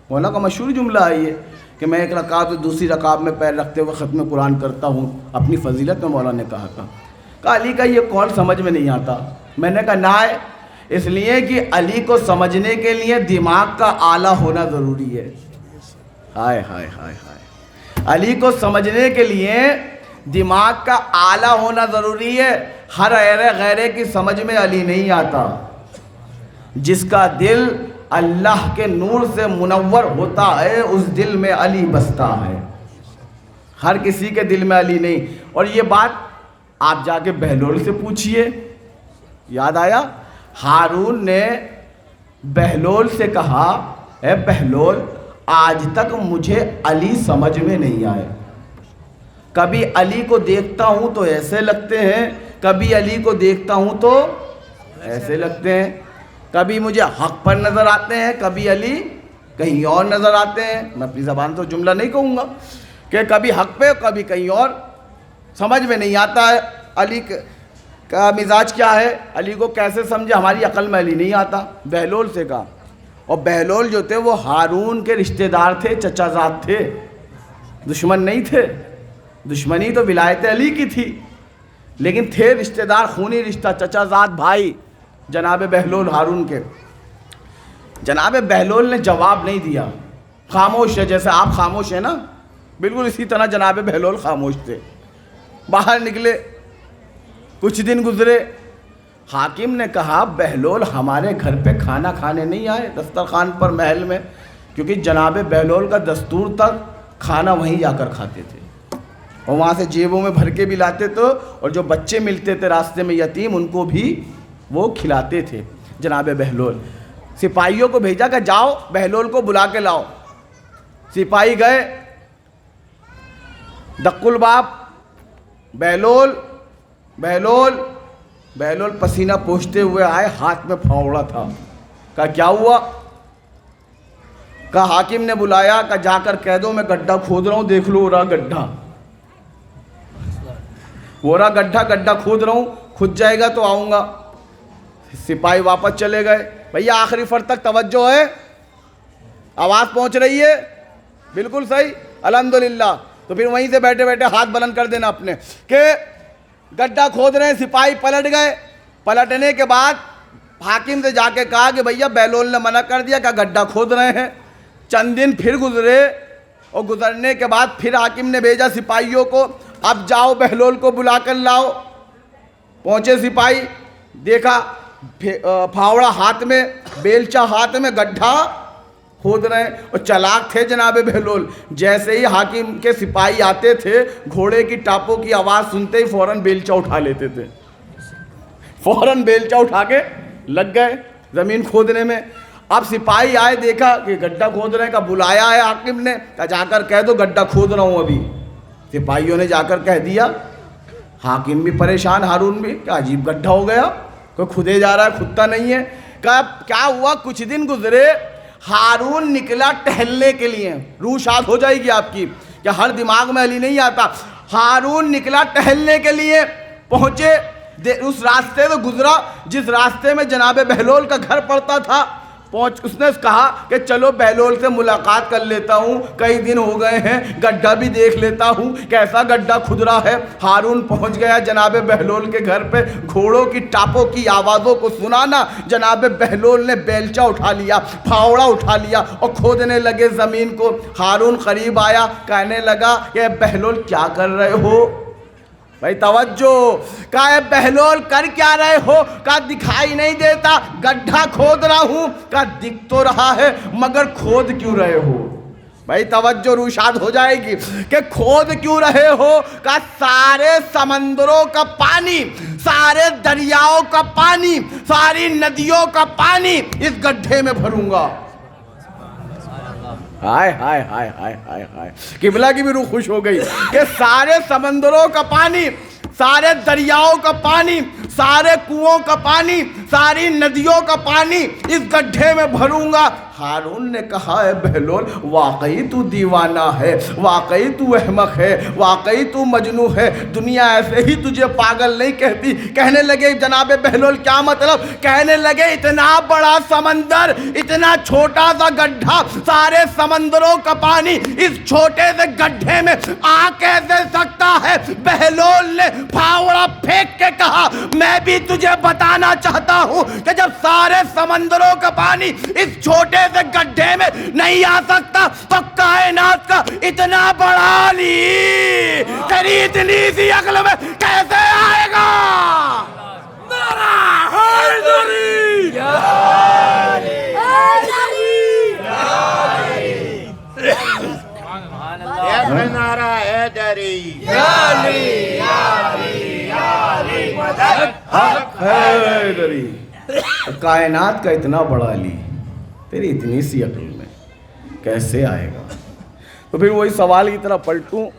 Speaker 4: مولانا کا مشہور جملہ ہے یہ کہ میں ایک رکعت سے دوسری رکعت میں پیر رکھتے ہوئے ختم قرآن کرتا ہوں، اپنی فضیلت میں مولانا نے کہا تھا۔ کہا علی کا یہ قول سمجھ میں نہیں آتا۔ میں نے کہا نہ ہے، اس لیے کہ علی کو سمجھنے کے لیے دماغ کا آلہ ہونا ضروری ہے۔ ہائے ہائے ہائے ہائے، علی کو سمجھنے کے لیے دماغ کا آلہ ہونا ضروری ہے۔ ہر غیرے کی سمجھ میں علی نہیں آتا۔ جس کا دل اللہ کے نور سے منور ہوتا ہے اس دل میں علی بستا ہے، ہر کسی کے دل میں علی نہیں۔ اور یہ بات آپ جا کے بہلول سے پوچھئے۔ یاد آیا، ہارون نے بہلول سے کہا اے بہلول آج تک مجھے علی سمجھ میں نہیں آئے، کبھی علی کو دیکھتا ہوں تو ایسے لگتے ہیں، کبھی علی کو دیکھتا ہوں تو ایسے لگتے ہیں، کبھی مجھے حق پر نظر آتے ہیں، کبھی علی کہیں اور نظر آتے ہیں۔ میں اپنی زبان سے جملہ نہیں کہوں گا کہ کبھی حق پہ کبھی کہیں اور، سمجھ میں نہیں آتا ہے علی کا مزاج کیا ہے، علی کو کیسے سمجھے، ہماری عقل میں علی نہیں آتا۔ بہلول سے کہا، اور بہلول جو تھے وہ ہارون کے رشتہ دار تھے، چچا زاد تھے، دشمن نہیں تھے۔ دشمنی تو ولایت علی کی تھی، لیکن تھے رشتہ دار، خونی رشتہ، چچا زاد بھائی جناب بہلول ہارون کے۔ جناب بہلول نے جواب نہیں دیا، خاموش ہے، جیسے آپ خاموش ہیں نا، بالکل اسی طرح جناب بہلول خاموش تھے۔ باہر نکلے، کچھ دن گزرے، حاکم نے کہا بہلول ہمارے گھر پہ کھانا کھانے نہیں آئے دسترخوان پر محل میں، کیونکہ جناب بہلول کا دستور تک کھانا وہیں جا کر کھاتے تھے، اور وہاں سے جیبوں میں بھر کے بھی لاتے تھے، اور جو بچے ملتے تھے راستے میں یتیم ان کو بھی وہ کھلاتے تھے۔ جناب بہلول سپاہیوں کو بھیجا کہ جاؤ بہلول کو بلا کے لاؤ۔ سپاہی گئے، دق الباب، بہلول بہلول بہلول پسینہ پوچھتے ہوئے آئے، ہاتھ میں پھاوڑا تھا۔ کہا کیا ہوا؟ کہا حاکم نے بلایا، کہ جا کر کہہ دو میں گڈھا کھود رہا ہوں، دیکھ لو رہا گڈھا، وہ رہا گڈھا، گڈھا کھود رہا ہوں، کھد جائے گا تو آؤں گا۔ سپاہی واپس چلے گئے۔ بھیا آخری فرد تک توجہ ہے، آواز پہنچ رہی ہے؟ بالکل صحیح، الحمدللہ۔ تو پھر وہیں سے بیٹھے بیٹھے ہاتھ بلند کر دینا اپنے کہ گڈھا کھود رہے ہیں۔ سپاہی پلٹ گئے، پلٹنے کے بعد حاکم سے جا کے کہا کہ بھیا بہلول نے منع کر دیا کہ گڈھا کھود رہے ہیں۔ چند دن پھر گزرے، اور گزرنے کے بعد پھر حاکم نے بھیجا سپاہیوں کو، اب جاؤ بہلول کو بلا کر لاؤ۔ پہنچے سپاہی، دیکھا پھاوڑا ہاتھ میں، بیلچا ہاتھ میں، گڈھا کھود رہے ہیں، اور چلاک تھے جناب بہلول۔ جیسے ہی حاکم کے سپاہی آتے تھے، گھوڑے کی ٹاپوں کی آواز سنتے ہی فوراً بیلچا اٹھا لیتے تھے، فوراً بیلچا اٹھا کے لگ گئے زمین کھودنے میں۔ اب سپاہی آئے، دیکھا کہ گڈھا کھود رہے ہیں، کا بلایا ہے حاکم نے، کہ جا کر کہہ دو گڈھا کھود رہا ہوں ابھی۔ سپاہیوں نے جا کر کہہ دیا۔ حاکم بھی پریشان، ہارون بھی، کہ عجیب گڈھا ہو گیا، کوئی کھدے جا رہا ہے، کھدتا نہیں ہے۔ کہا کیا ہوا؟ کچھ دن گزرے، ہارون نکلا ٹہلنے کے لیے۔ روح شاد ہو جائے گی آپ کی کہ ہر دماغ میں علی نہیں آتا۔ ہارون نکلا ٹہلنے کے لیے، پہنچے، اس راستے سے گزرا جس راستے میں جناب بہلول کا گھر پڑتا تھا۔ اس نے کہا کہ چلو بہلول سے ملاقات کر لیتا ہوں، کئی دن ہو گئے ہیں، گڈھا بھی دیکھ لیتا ہوں کیسا گڈھا کھد رہا ہے۔ ہارون پہنچ گیا جناب بہلول کے گھر پہ، گھوڑوں کی ٹاپوں کی آوازوں کو سنانا، جناب بہلول نے بیلچا اٹھا لیا، پھاوڑا اٹھا لیا، اور کھودنے لگے زمین کو۔ ہارون قریب آیا، کہنے لگا کہ بہلول کیا کر رہے ہو؟ بھائی توجہ، کہا اے بہلول کر کیا رہے ہو؟ کہا دکھائی نہیں دیتا، گڈھا کھود رہا ہوں۔ کہا دکھ تو رہا ہے مگر کھود کیوں رہے ہو؟ بھائی توجہ روشاد ہو جائے گی کہ کھود کیوں رہے ہو؟ کہا سارے سمندروں کا پانی، سارے دریاؤں کا پانی، ساری ندیوں کا پانی اس گڈھے میں بھروں گا۔ ہائے ہائے ہائے ہائے ہائے ہائے، قبلہ کی بھی روح خوش ہو گئی کہ سارے سمندروں کا پانی، سارے دریاؤں کا پانی، سارے کنووں کا پانی، ساری ندیوں کا پانی اس گڈھے میں بھروں گا۔ ہارون نے کہا اے بہلول واقعی تو دیوانہ ہے، واقعی تو احمق ہے، واقعی تو مجنوں ہے، دنیا ایسے ہی تجھے پاگل نہیں کہتی۔ کہنے لگے جناب بہلول کیا مطلب؟ کہنے لگے اتنا بڑا سمندر، اتنا چھوٹا سا گڈھا، سارے سمندروں کا پانی اس چھوٹے سے گڈھے میں آ کیسے سکتا ہے؟ بہلول نے پھاوڑا پھینک کے کہا میں بھی تجھے بتانا چاہتا ہوں کہ جب سارے سمندروں کا پانی اس چھوٹے سے گڈھے میں نہیں آ سکتا تو کائنات کا اتنا بڑا علی تیری اتنی سی عقل میں کیسے آئے گا؟ نعرہ حیدری!
Speaker 2: نعرہ حیدری!
Speaker 4: حیدری! کائنات کا اتنا بڑا علی تیری اتنی سی عقل میں کیسے آئے گا؟ تو پھر وہی سوال کی طرح پلٹوں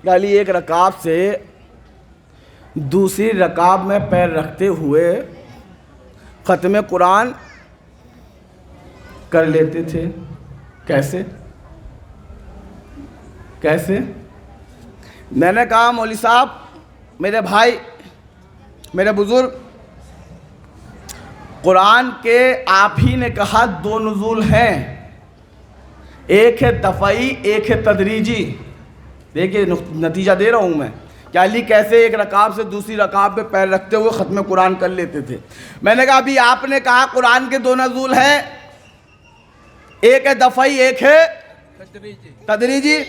Speaker 4: کہ علی ایک رکاب سے دوسری رکاب میں پیر رکھتے ہوئے ختم قرآن کر لیتے تھے، کیسے؟ کیسے؟ میں نے کہا مولوی صاحب، میرے بھائی، میرے بزرگ، قرآن کے آپ ہی نے کہا دو نزول ہیں، ایک ہے دفعی، ایک ہے تدریجی۔ دیکھیے نتیجہ دے رہا ہوں میں کہ علی کیسے ایک رکعت سے دوسری رکعت پہ پیر رکھتے ہوئے ختم قرآن کر لیتے تھے۔ میں نے کہا ابھی آپ نے کہا قرآن کے دو نزول ہیں، ایک ہے دفعی، ایک ہے تدریجی۔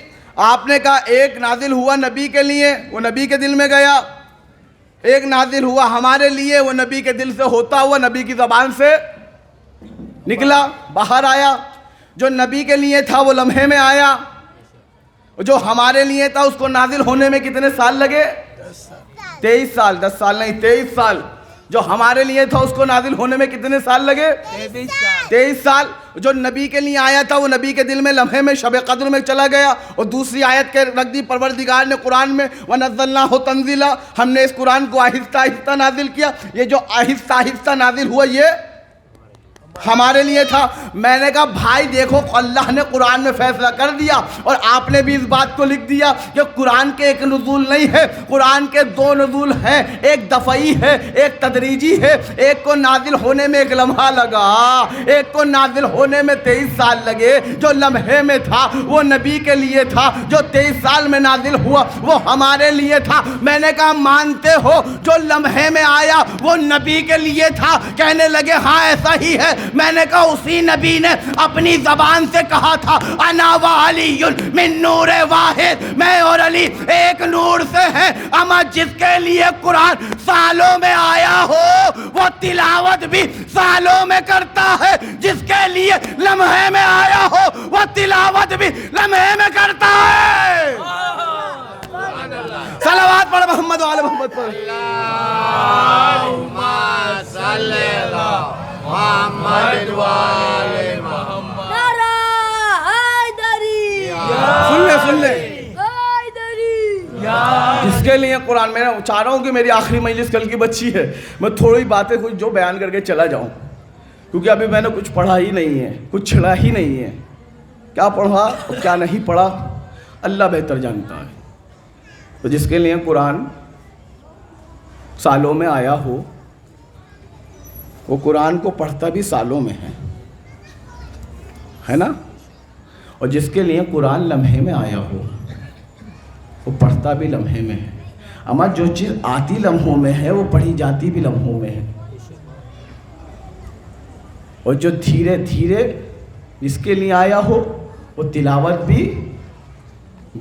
Speaker 4: آپ نے کہا ایک نازل ہوا نبی کے لیے، وہ نبی کے دل میں گیا، ایک نازل ہوا ہمارے لیے، وہ نبی کے دل سے ہوتا ہوا نبی کی زبان سے نکلا، باہر آیا۔ جو نبی کے لیے تھا وہ لمحے میں آیا، جو ہمارے لیے تھا اس کو نازل ہونے میں کتنے سال لگے؟ 23 سال، 10 سال نہیں 23 سال۔ جو ہمارے لیے تھا اس کو نازل ہونے میں کتنے سال لگے؟ 23 سال۔ جو نبی کے لیے آیا تھا وہ نبی کے دل میں لمحے میں شب قدر میں چلا گیا، اور دوسری آیت کے رکھ دی پروردگار نے قرآن میں وَنَزَّلْنَاهُ تَنزِيلًا، ہم نے اس قرآن کو آہستہ آہستہ نازل کیا۔ یہ جو آہستہ آہستہ نازل ہوا یہ ہمارے لیے تھا۔ میں نے کہا بھائی دیکھو اللہ نے قرآن میں فیصلہ کر دیا، اور آپ نے بھی اس بات کو لکھ دیا کہ قرآن کے ایک نزول نہیں ہے، قرآن کے دو نزول ہیں، ایک دفعی ہے، ایک تدریجی ہے۔ ایک کو نازل ہونے میں ایک لمحہ لگا، ایک کو نازل ہونے میں 23 سال لگے۔ جو لمحے میں تھا وہ نبی کے لیے تھا، جو 23 سال میں نازل ہوا وہ ہمارے لیے تھا۔ میں نے کہا مانتے ہو جو لمحے میں آیا وہ نبی کے لیے تھا؟ کہنے لگے ہاں ایسا ہی ہے۔ میں نے کہا اسی نبی نے اپنی زبان سے کہا تھا انا و علی من نور واحد، میں اور علی ایک نور سے ہیں۔ اما جس کے لیے قرآن سالوں میں آیا ہو وہ تلاوت بھی سالوں میں کرتا ہے، جس کے لیے لمحے میں آیا ہو وہ تلاوت بھی لمحے میں کرتا ہے۔ صلوات پڑھ محمد و آل محمد پر۔
Speaker 2: اللہم صلی اللہ محمد و آل محمد۔
Speaker 5: نعرہ حیدری!
Speaker 4: سن لے
Speaker 5: حیدری!
Speaker 4: جس کے لیے قرآن، میں چاہ رہا ہوں کہ میری آخری مجلس کل کی بچی ہے، میں تھوڑی باتیں کچھ جو بیان کر کے چلا جاؤں، کیونکہ ابھی میں نے کچھ پڑھا ہی نہیں ہے، کچھ چھڑا ہی نہیں ہے۔ کیا پڑھا اور کیا نہیں پڑھا اللہ بہتر جانتا ہے۔ تو جس کے لیے قرآن سالوں میں آیا ہو وہ قرآن کو پڑھتا بھی سالوں میں ہے نا، اور جس کے لیے قرآن لمحے میں آیا ہو وہ پڑھتا بھی لمحے میں ہے۔ اما جو چیز آتی لمحوں میں ہے وہ پڑھی جاتی بھی لمحوں میں ہے، اور جو دھیرے دھیرے جس کے لیے آیا ہو وہ تلاوت بھی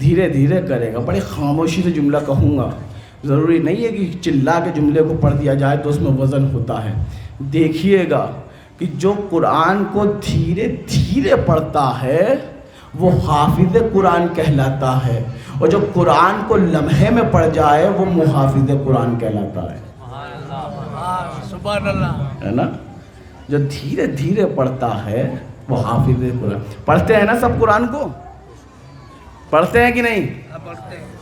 Speaker 4: دھیرے دھیرے کرے گا۔ بڑی خاموشی سے جملہ کہوں گا، ضروری نہیں ہے کہ چلا کے جملے کو پڑھ دیا جائے تو اس میں وزن ہوتا ہے. دیکھیے گا کہ جو قرآن کو دھیرے دھیرے پڑھتا ہے وہ حافظ قرآن کہلاتا ہے، اور جو قرآن کو لمحے میں پڑھ جائے وہ محافظ قرآن کہلاتا ہے.
Speaker 6: سبحان اللہ
Speaker 4: ہے نا؟ جو دھیرے دھیرے پڑھتا ہے وہ حافظ قرآن. پڑھتے ہیں نا سب قرآن کو؟ پڑھتے ہیں کہ نہیں؟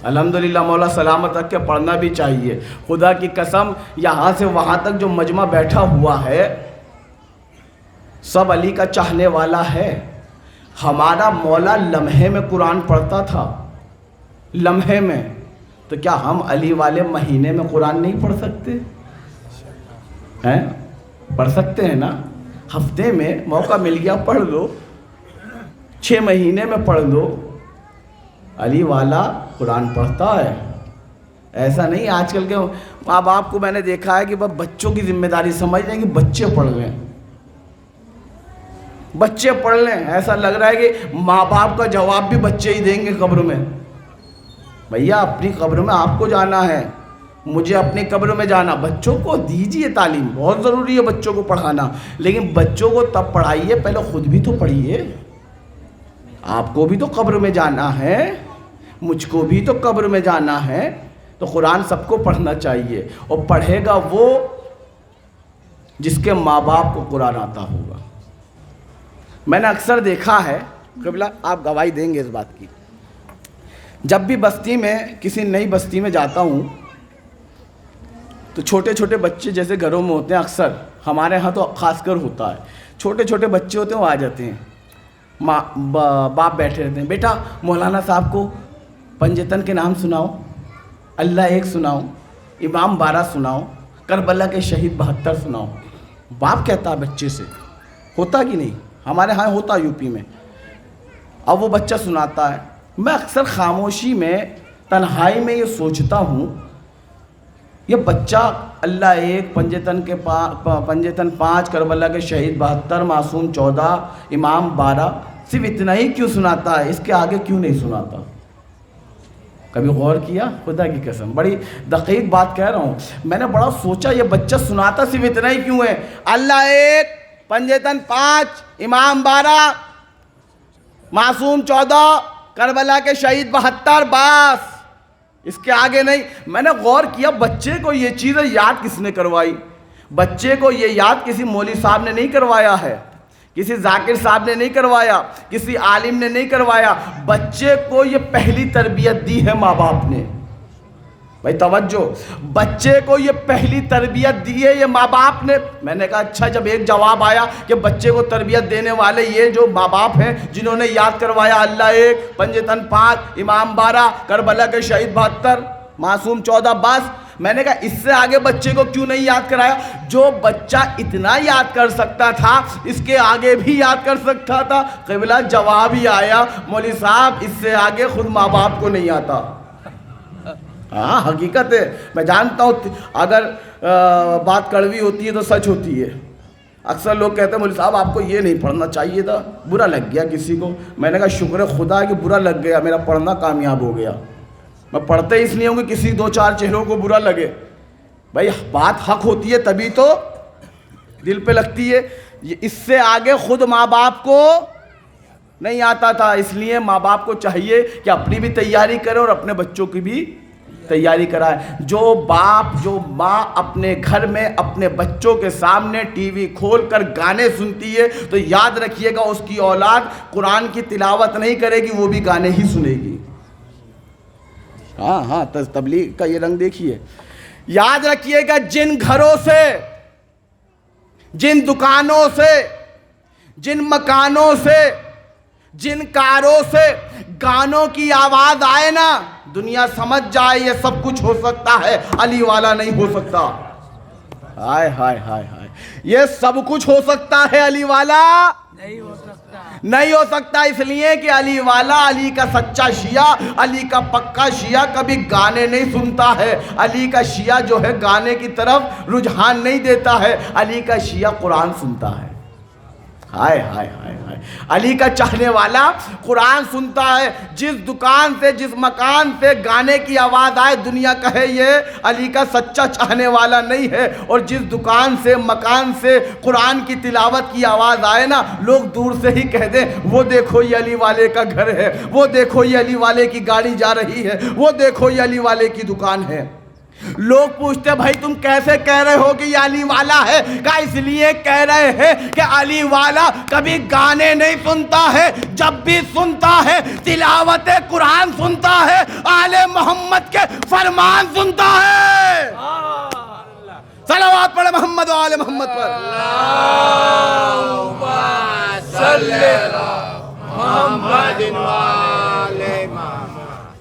Speaker 4: الحمدللہ، مولا سلامت رکھ کے پڑھنا بھی چاہیے. خدا کی قسم یہاں سے وہاں تک جو مجمع بیٹھا ہوا ہے سب علی کا چاہنے والا ہے. ہمارا مولا لمحے میں قرآن پڑھتا تھا، لمحے میں. تو کیا ہم علی والے مہینے میں قرآن نہیں پڑھ سکتے ہیں؟ پڑھ سکتے ہیں نا. ہفتے میں موقع مل گیا پڑھ لو، 6 مہینے میں پڑھ لو. علی والا قرآن پڑھتا ہے. ایسا نہیں آج کل کے ماں باپ کو میں نے دیکھا ہے کہ بس بچوں کی ذمہ داری سمجھ رہے ہیں کہ بچے پڑھ لیں، بچے پڑھ لیں. ایسا لگ رہا ہے کہ ماں باپ کا جواب بھی بچے ہی دیں گے قبر میں. بھیا اپنی قبر میں آپ کو جانا ہے، مجھے اپنی قبر میں جانا. بچوں کو دیجئے تعلیم، بہت ضروری ہے بچوں کو پڑھانا، لیکن بچوں کو تب پڑھائیے پہلے خود بھی تو پڑھیے. آپ کو بھی تو قبر میں جانا ہے، مجھ کو بھی تو قبر میں جانا ہے. تو قرآن سب کو پڑھنا چاہیے، اور پڑھے گا وہ جس کے ماں باپ کو قرآن آتا ہوگا. میں نے اکثر دیکھا ہے، قبلہ آپ گواہی دیں گے اس بات کی، جب بھی بستی میں کسی نئی بستی میں جاتا ہوں تو چھوٹے چھوٹے بچے جیسے گھروں میں ہوتے ہیں، اکثر ہمارے ہاں تو خاص کر ہوتا ہے، چھوٹے چھوٹے بچے ہوتے ہیں وہ آ جاتے ہیں. باپ بیٹھے رہتے ہیں، بیٹا مولانا صاحب کو پنجتن کے نام سناؤ، اللہ ایک سناؤ، امام 12 سناؤ، کربلا کے شہید 72 سناؤ. باپ کہتا ہے بچے سے. ہوتا کہ نہیں؟ ہمارے ہاں ہوتا یو پی میں. اب وہ بچہ سناتا ہے. میں اکثر خاموشی میں تنہائی میں یہ سوچتا ہوں، یہ بچہ اللہ ایک، پنجتن 5، کربلا کے شہید 72، معصوم 14، امام 12، صرف اتنا ہی کیوں سناتا ہے؟ اس کے آگے کیوں نہیں سناتا؟ کبھی غور کیا؟ خدا کی قسم بڑی دقیق بات کہہ رہا ہوں. میں نے بڑا سوچا یہ بچہ سناتا صرف اتنا ہی کیوں ہے؟ اللہ ایک، پنجتن 5، امام 12، معصوم 14، کربلا کے شہید 72، بس اس کے آگے نہیں. میں نے غور کیا بچے کو یہ چیزیں یاد کس نے کروائی؟ بچے کو یہ یاد کسی مولوی صاحب نے نہیں کروایا ہے، کسی ذاکر صاحب نے نہیں کروایا، کسی عالم نے نہیں کروایا. بچے کو یہ پہلی تربیت دی ہے ماں باپ نے. بھائی توجہ، بچے کو یہ پہلی تربیت دی ہے یہ ماں باپ نے. میں نے کہا اچھا، جب ایک جواب آیا کہ بچے کو تربیت دینے والے یہ جو ماں باپ ہیں جنہوں نے یاد کروایا اللہ ایک، پنجتن 5، امام 12، کربلا کے شہید 72، معصوم 14، بس. میں نے کہا اس سے آگے بچے کو کیوں نہیں یاد کرایا؟ جو بچہ اتنا یاد کر سکتا تھا اس کے آگے بھی یاد کر سکتا تھا. قبلہ جواب ہی آیا، مولوی صاحب اس سے آگے خود ماں باپ کو نہیں آتا. ہاں حقیقت ہے، میں جانتا ہوں اگر بات کڑوی ہوتی ہے تو سچ ہوتی ہے. اکثر لوگ کہتے ہیں مولوی صاحب آپ کو یہ نہیں پڑھنا چاہیے تھا، برا لگ گیا کسی کو. میں نے کہا شکر خدا کہ برا لگ گیا، میرا پڑھنا کامیاب ہو گیا. میں پڑھتے اس لیے ہوں کہ کسی 2-4 چہروں کو برا لگے. بھائی بات حق ہوتی ہے تبھی تو دل پہ لگتی ہے. اس سے آگے خود ماں باپ کو نہیں آتا تھا، اس لیے ماں باپ کو چاہیے کہ اپنی بھی تیاری کرے اور اپنے بچوں کی بھی تیاری کرائے. جو باپ جو ماں اپنے گھر میں اپنے بچوں کے سامنے ٹی وی کھول کر گانے سنتی ہے تو یاد رکھیے گا اس کی اولاد قرآن کی تلاوت نہیں کرے گی، وہ بھی گانے ہی سنے گی. ہاں تبلیغ کا یہ رنگ دیکھیے. یاد رکھیے گا جن گھروں سے، جن دکانوں سے، جن مکانوں سے، جن کاروں سے گانوں کی آواز آئے نا، دنیا سمجھ جائے یہ سب کچھ ہو سکتا ہے، علی والا نہیں ہو سکتا. ہائے ہائے ہائے ہائے، یہ سب کچھ ہو سکتا ہے، علی والا نہیں ہو سکتا. اس لیے کہ علی والا، علی کا سچا شیعہ، علی کا پکا شیعہ کبھی گانے نہیں سنتا ہے. علی کا شیعہ جو ہے گانے کی طرف رجحان نہیں دیتا ہے. علی کا شیعہ قرآن سنتا ہے. ہائے ہائے ہائے ہائے، علی کا چاہنے والا قرآن سنتا ہے، جس دکان سے جس مکان سے گانے کی آواز آئے دنیا کہے یہ علی کا سچا چاہنے والا نہیں ہے، اور جس دکان سے مکان سے قرآن کی تلاوت کی آواز آئے نا، لوگ دور سے ہی کہہ دیں وہ دیکھو یہ علی والے کا گھر ہے، وہ دیکھو یہ علی والے کی گاڑی جا رہی ہے، وہ دیکھو یہ علی والے کی دکان ہے۔ لوگ پوچھتے بھائی تم کیسے کہہ رہے ہو کہ یہ علی والا ہے؟ کہا اس لیے کہہ رہے ہیں کہ علی والا کبھی گانے نہیں سنتا ہے، جب بھی سنتا ہے تلاوت قرآن سنتا ہے، آل محمد کے فرمان سنتا ہے۔ صلوات پڑھے محمد و آل محمد پر۔
Speaker 2: اللہم صلی علی محمد و آل محمد۔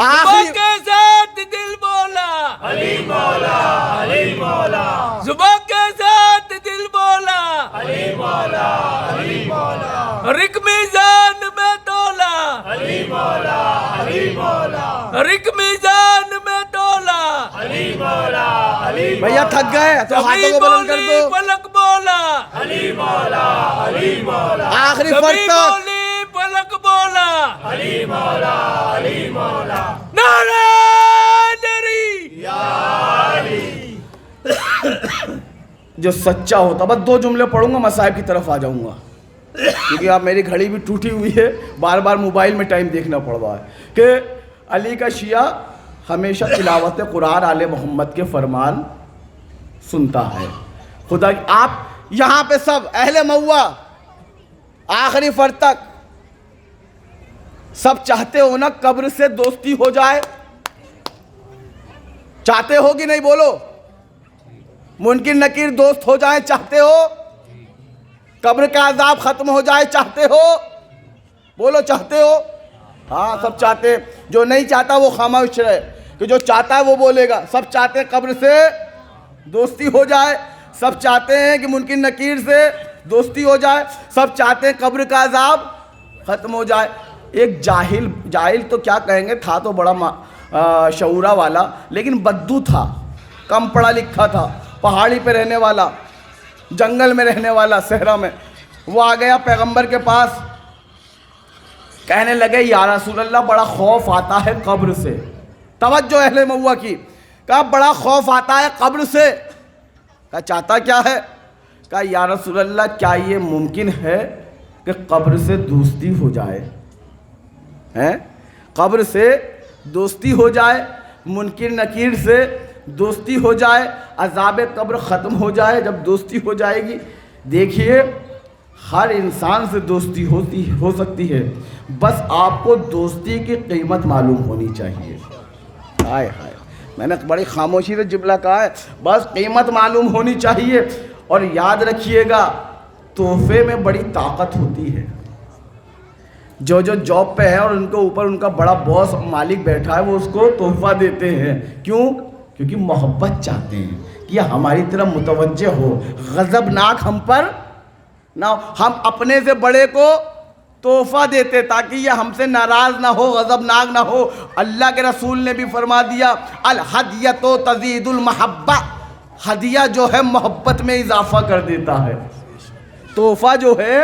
Speaker 4: آخری
Speaker 6: کے ساتھ دل بولا
Speaker 1: علی مولا علی مولا
Speaker 6: زباں کے ساتھ دل بولا
Speaker 1: علی مولا علی مولا
Speaker 6: رک میزان میں تولا
Speaker 1: علی مولا علی مولا
Speaker 6: رک میزان میں تولا
Speaker 1: علی مولا علی
Speaker 4: بھیا تھک گئے تو ہاتھوں کو بلند کر دو۔
Speaker 6: پلک بولا
Speaker 1: علی مولا علی مولا
Speaker 4: آخری
Speaker 6: کبھی
Speaker 4: فرد تک
Speaker 6: بولی پلک بولا
Speaker 1: علی مولا علی مولا
Speaker 6: نعرہ دری
Speaker 4: جو سچا ہوتا، بس 2 جملے پڑھوں گا، مصائب کی طرف آ جاؤں گا، کیونکہ اب میری گھڑی بھی ٹوٹی ہوئی ہے، بار بار موبائل میں ٹائم دیکھنا پڑ رہا ہے، کہ علی کا شیعہ ہمیشہ تلاوت قرآن آل محمد کے فرمان سنتا ہے۔ خدا آپ یہاں پہ سب اہل موا آخری فرد تک سب چاہتے ہو نا قبر سے دوستی ہو جائے؟ چاہتے ہو کہ نہیں؟ بولو۔ منکر نکیر دوست ہو جائیں چاہتے ہو؟ قبر کا عذاب ختم ہو جائے چاہتے ہو؟ بولو چاہتے ہو؟ ہاں سب چاہتے، جو نہیں چاہتا وہ خاموش رہے، کہ جو چاہتا ہے وہ بولے گا۔ سب چاہتے ہیں قبر سے دوستی ہو جائے، سب چاہتے ہیں کہ منکر نکیر سے دوستی ہو جائے، سب چاہتے ہیں قبر کا عذاب ختم ہو جائے۔ ایک جاہل تو کیا کہیں گے، تھا تو بڑا شعورہ والا، لیکن بدو تھا، کم پڑھا لکھا تھا، پہاڑی پہ رہنے والا، جنگل میں رہنے والا، صحرا میں۔ وہ آ گیا پیغمبر کے پاس، کہنے لگے یا رسول اللہ بڑا خوف آتا ہے قبر سے۔ توجہ اہل موا کی، کہا بڑا خوف آتا ہے قبر سے۔ کہا چاہتا کیا ہے؟ کہا یا رسول اللہ کیا یہ ممکن ہے کہ قبر سے دوستی ہو جائے؟ قبر سے دوستی ہو جائے، منکر نکیر سے دوستی ہو جائے، عذاب قبر ختم ہو جائے جب دوستی ہو جائے گی۔ دیکھیے ہر انسان سے دوستی ہو سکتی ہے، بس آپ کو دوستی کی قیمت معلوم ہونی چاہیے۔ ہائے ہائے، میں نے بڑی خاموشی سے جملہ کہا ہے، بس قیمت معلوم ہونی چاہیے۔ اور یاد رکھیے گا تحفے میں بڑی طاقت ہوتی ہے۔ جو جاب پہ ہے اور ان کے اوپر ان کا بڑا باس مالک بیٹھا ہے، وہ اس کو تحفہ دیتے ہیں، کیوں؟ کیونکہ محبت چاہتے ہیں کہ ہماری طرف متوجہ ہو، غضبناک ہم پر نہ ہو۔ ہم اپنے سے بڑے کو تحفہ دیتے تاکہ یہ ہم سے ناراض نہ ہو، غضبناک نہ ہو۔ اللہ کے رسول نے بھی فرما دیا الہدیۃ تزید المحبہ، ہدیہ جو ہے محبت میں اضافہ کر دیتا ہے، تحفہ جو ہے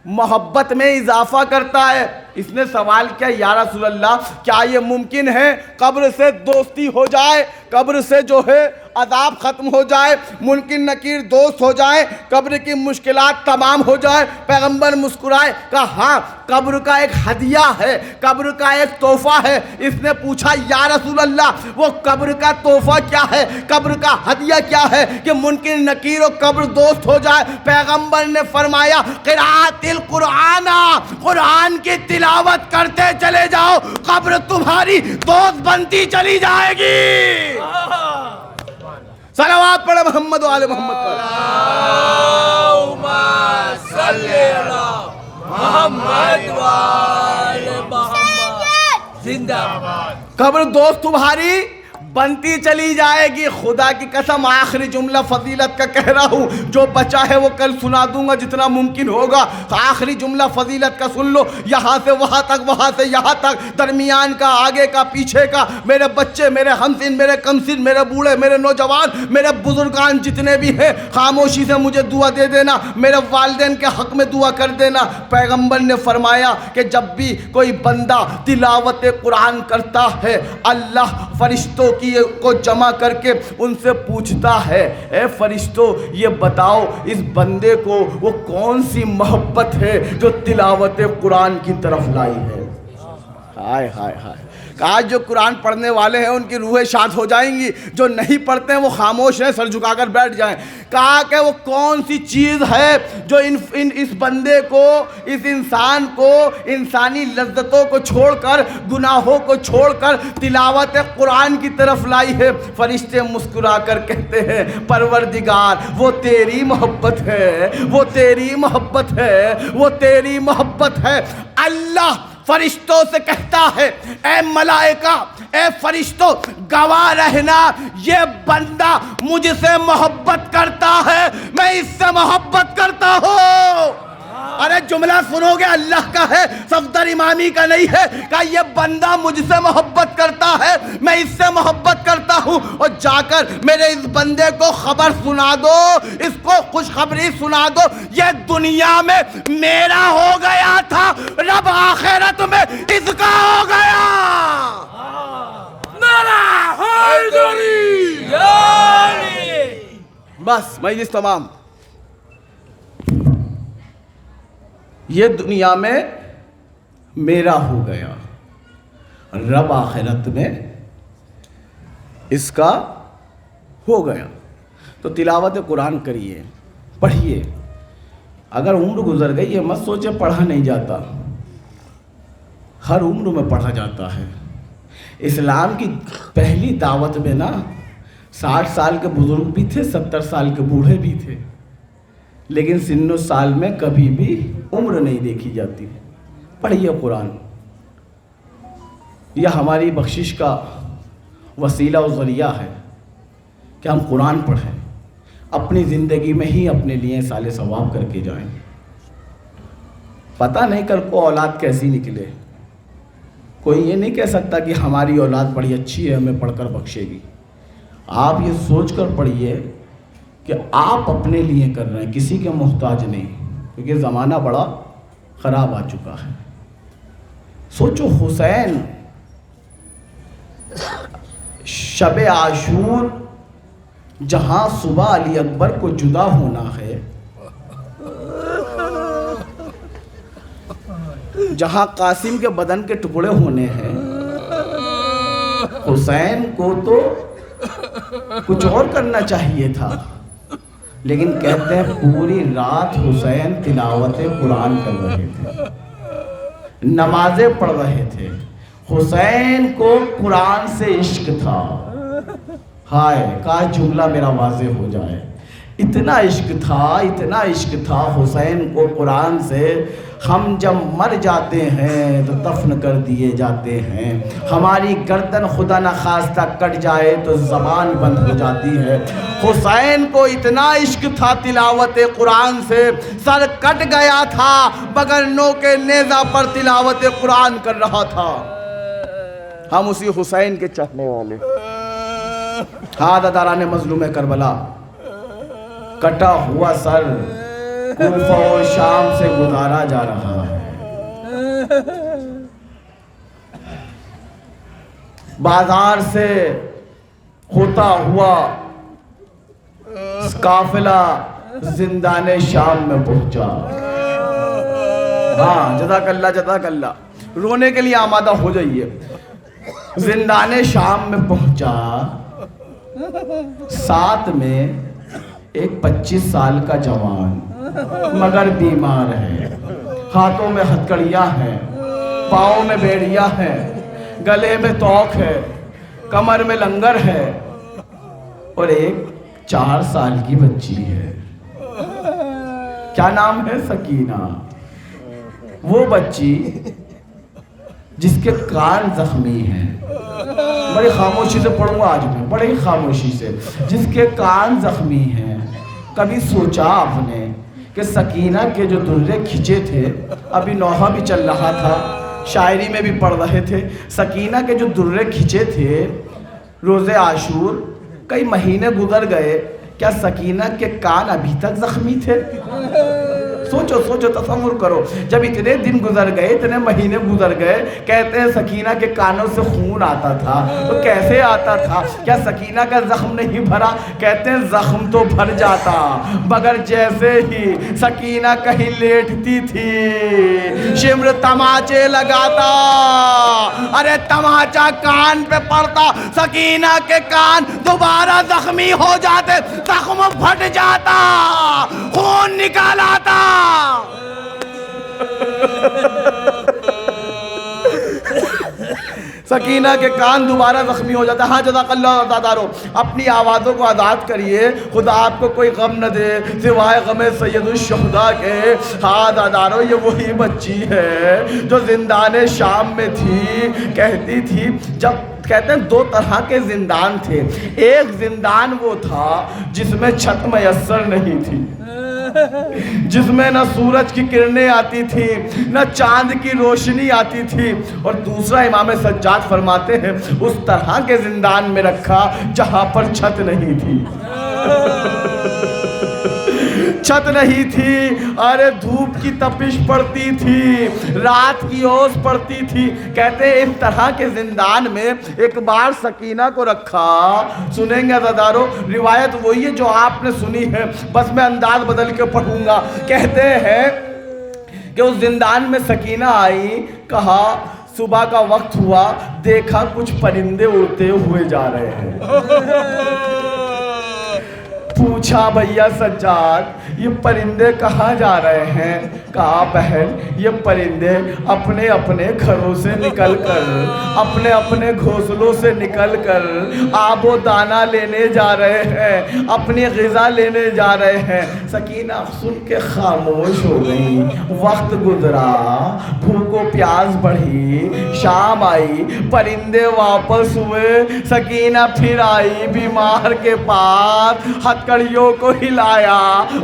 Speaker 4: محبت میں اضافہ کرتا ہے۔ اس نے سوال کیا یا رسول اللہ کیا یہ ممکن ہے قبر سے دوستی ہو جائے، قبر سے جو ہے عذاب ختم ہو جائے، منکر نکیر دوست ہو جائے، قبر کی مشکلات تمام ہو جائے؟ پیغمبر مسکرائے، کہا ہاں قبر کا ایک ہدیہ ہے، قبر کا ایک تحفہ ہے۔ اس نے پوچھا یا رسول اللہ وہ قبر کا تحفہ کیا ہے، قبر کا ہدیہ کیا ہے کہ منکر نکیر و قبر دوست ہو جائے؟ پیغمبر نے فرمایا قرأت القرآن، قرآن کی تلاوت کرتے چلے جاؤ، قبر تمہاری دوست بنتی چلی جائے گی۔ صلوات پڑھے محمد و آل محمد پر۔
Speaker 6: اللہم صلی علی محمد و آل محمد۔ زندہ باد۔
Speaker 4: قبر دوست تمہاری بنتی چلی جائے گی. خدا کی قسم آخری جملہ فضیلت کا کہہ رہا ہوں, جو بچا ہے وہ کل سنا دوں گا جتنا ممکن ہوگا. آخری جملہ فضیلت کا سن لو, یہاں سے وہاں تک, وہاں سے یہاں تک, درمیان کا, آگے کا, پیچھے کا, میرے بچے, میرے ہمسن, میرے کمسن, میرے بوڑھے, میرے نوجوان, میرے بزرگان جتنے بھی ہیں, خاموشی سے مجھے دعا دے دینا, میرے والدین کے حق میں دعا کر دینا. پیغمبر نے فرمایا کہ جب بھی کوئی بندہ تلاوت قرآن کرتا ہے, اللہ فرشتوں کو جمع کر کے ان سے پوچھتا ہے, اے فرشتوں یہ بتاؤ اس بندے کو وہ کون سی محبت ہے جو تلاوت قرآن کی طرف لائی ہے. ہائے ہائے ہائے. آج جو قرآن پڑھنے والے ہیں ان کی روحیں شاد ہو جائیں گی, جو نہیں پڑھتے ہیں وہ خاموش ہیں, سر جھکا کر بیٹھ جائیں. کہا کہ وہ کون سی چیز ہے جو اس بندے کو, اس انسان کو, انسانی لذتوں کو چھوڑ کر, گناہوں کو چھوڑ کر تلاوت قرآن کی طرف لائی ہے. فرشتے مسکرا کر کہتے ہیں پروردگار وہ تیری محبت ہے, وہ تیری محبت ہے, وہ تیری محبت ہے. اللہ فرشتوں سے کہتا ہے اے ملائکہ, اے فرشتوں گواہ رہنا یہ بندہ مجھ سے محبت کرتا ہے, میں اس سے محبت کرتا ہوں. ارے جملہ سنو گے, اللہ کا ہے, صفدر امامی کا نہیں ہے. کہ یہ بندہ مجھ سے محبت کرتا ہے, میں اس سے محبت کرتا ہوں, اور جا کر میرے اس بندے کو خبر سنا دو, اس کو خوشخبری سنا دو, یہ دنیا میں میرا ہو گیا تھا, رب آخرت میں اس کا ہو گیا.
Speaker 6: نعرہ حیدری
Speaker 4: بس مجلس تمام. یہ دنیا میں میرا ہو گیا, رب آخرت میں اس کا ہو گیا. تو تلاوت قرآن کریے, پڑھیے. اگر عمر گزر گئی یہ مت سوچے پڑھا نہیں جاتا, ہر عمر میں پڑھا جاتا ہے. اسلام کی پہلی دعوت میں نا 60 سال کے بزرگ بھی تھے, 70 سال کے بوڑھے بھی تھے, لیکن سن و سال میں کبھی بھی عمر نہیں دیکھی جاتی. پڑھیے قرآن, یہ ہماری بخشش کا وسیلہ و ذریعہ ہے کہ ہم قرآن پڑھیں, اپنی زندگی میں ہی اپنے لیے سال ثواب کر کے جائیں. پتہ نہیں کل کو اولاد کیسی نکلے, کوئی یہ نہیں کہہ سکتا کہ ہماری اولاد بڑی اچھی ہے ہمیں پڑھ کر بخشے گی. آپ یہ سوچ کر پڑھیے کہ آپ اپنے لیے کر رہے ہیں, کسی کے محتاج نہیں, کیونکہ زمانہ بڑا خراب آ چکا ہے. سوچو حسین شب عاشور جہاں صبح علی اکبر کو جدا ہونا ہے, جہاں قاسم کے بدن کے ٹکڑے ہونے ہیں, حسین کو تو کچھ اور کرنا چاہیے تھا, لیکن کہتے ہیں پوری رات حسین تلاوت قرآن کر رہے تھے, نمازیں پڑھ رہے تھے. حسین کو قرآن سے عشق تھا. ہائے کاش جملہ میرا واضح ہو جائے. اتنا عشق تھا, اتنا عشق تھا حسین کو قرآن سے. ہم جب مر جاتے ہیں تو دفن کر دیے جاتے ہیں, ہماری گردن خدا نخواستہ کٹ جائے تو زبان بند ہو جاتی ہے. حسین کو اتنا عشق تھا تلاوت قرآن سے, سر کٹ گیا تھا مگر نو کے نیزہ پر تلاوت قرآن کر رہا تھا. ہم اسی حسین کے چاہنے والے. ہاں داداران مظلوم کربلا, کٹا ہوا سر کوفہ و شام سے گزارا جا رہا ہے. بازار سے ہوتا ہوا قافلہ زندان شام میں پہنچا. ہاں جزاک اللہ جزاک اللہ, رونے کے لیے آمادہ ہو جائیے. زندان شام میں پہنچا, ساتھ میں ایک 25 سال کا جوان مگر بیمار ہے, ہاتھوں میں ہتکڑیاں ہیں, پاؤں میں بیڑیاں ہیں, گلے میں توق ہے, کمر میں لنگر ہے, اور ایک 4 سال کی بچی ہے. کیا نام ہے؟ سکینہ. وہ بچی جس کے کان زخمی ہیں, بڑی خاموشی سے پڑھوں گا آج میں، بڑے ہی خاموشی سے. جس کے کان زخمی ہیں، کبھی سوچا آپ نے کہ سکینہ کے جو درے کھچے تھے، ابھی نوحہ بھی چل رہا تھا، شاعری میں بھی پڑھ رہے تھے، سکینہ کے جو درے کھچے تھے روز عاشور، کئی مہینے گزر گئے، کیا سکینہ کے کان ابھی تک زخمی تھے؟ سوچو سوچو، تصور کرو، جب اتنے دن گزر گئے، اتنے مہینے گزر گئے، کہتے ہیں سکینہ کے کانوں سے خون آتا تھا. تو کیسے آتا تھا؟ کیا سکینہ کا زخم نہیں بھرا؟ کہتے ہیں زخم تو بھر جاتا، مگر جیسے ہی سکینہ کہیں لیٹتی تھی شمر تماچے لگاتا. ارے تماچا کان پہ پڑتا، سکینہ کے کان دوبارہ زخمی ہو جاتے، زخم پھٹ جاتا، خون نکال آتا. سکینہ کے کان دوبارہ زخمی ہو جاتا. ہاں جزاک اللہ عزادارو، اپنی آوازوں کو آزاد کریے، خدا آپ کو کوئی غم نہ دے سوائے غم سید الشہداء کے. ہاں عزادارو، یہ وہی بچی ہے جو زندان شام میں تھی، کہتی تھی، جب کہتے ہیں 2 طرح کے زندان تھے. ایک زندان وہ تھا جس میں چھت میسر نہیں تھی، جس میں نہ سورج کی کرنیں آتی تھی، نہ چاند کی روشنی آتی تھی. اور دوسرا امام سجاد فرماتے ہیں اس طرح کے زندان میں رکھا جہاں پر چھت نہیں تھی، چھت نہیں تھی. ارے دھوپ کی تپش پڑتی تھی، رات کی اوس پڑتی تھی. کہتے ہیں اس طرح کے زندان میں ایک بار سکینہ کو رکھا. سنیں گے عزادارو، روایت وہی ہے جو آپ نے سنی ہے، بس میں انداز بدل کے پڑھوں گا. کہتے ہیں کہ اس زندان میں سکینہ آئی، کہا صبح کا وقت ہوا، دیکھا کچھ پرندے اڑتے ہوئے جا رہے ہیں. پوچھا بھیا سجاد یہ پرندے کہاں جا رہے ہیں؟ کہا بہن یہ پرندے اپنے اپنے گھروں سے نکل کر، اپنے اپنے گھونسلوں سے نکل کر آب و دانہ لینے جا رہے ہیں، اپنی غذا لینے جا رہے ہیں. سکینہ سن کے خاموش ہو گئی. وقت گزرا، بھوک و پیاس بڑھی، شام آئی، پرندے واپس ہوئے. سکینہ پھر آئی بیمار کے پاس، ہتھکڑیوں کو ہلایا.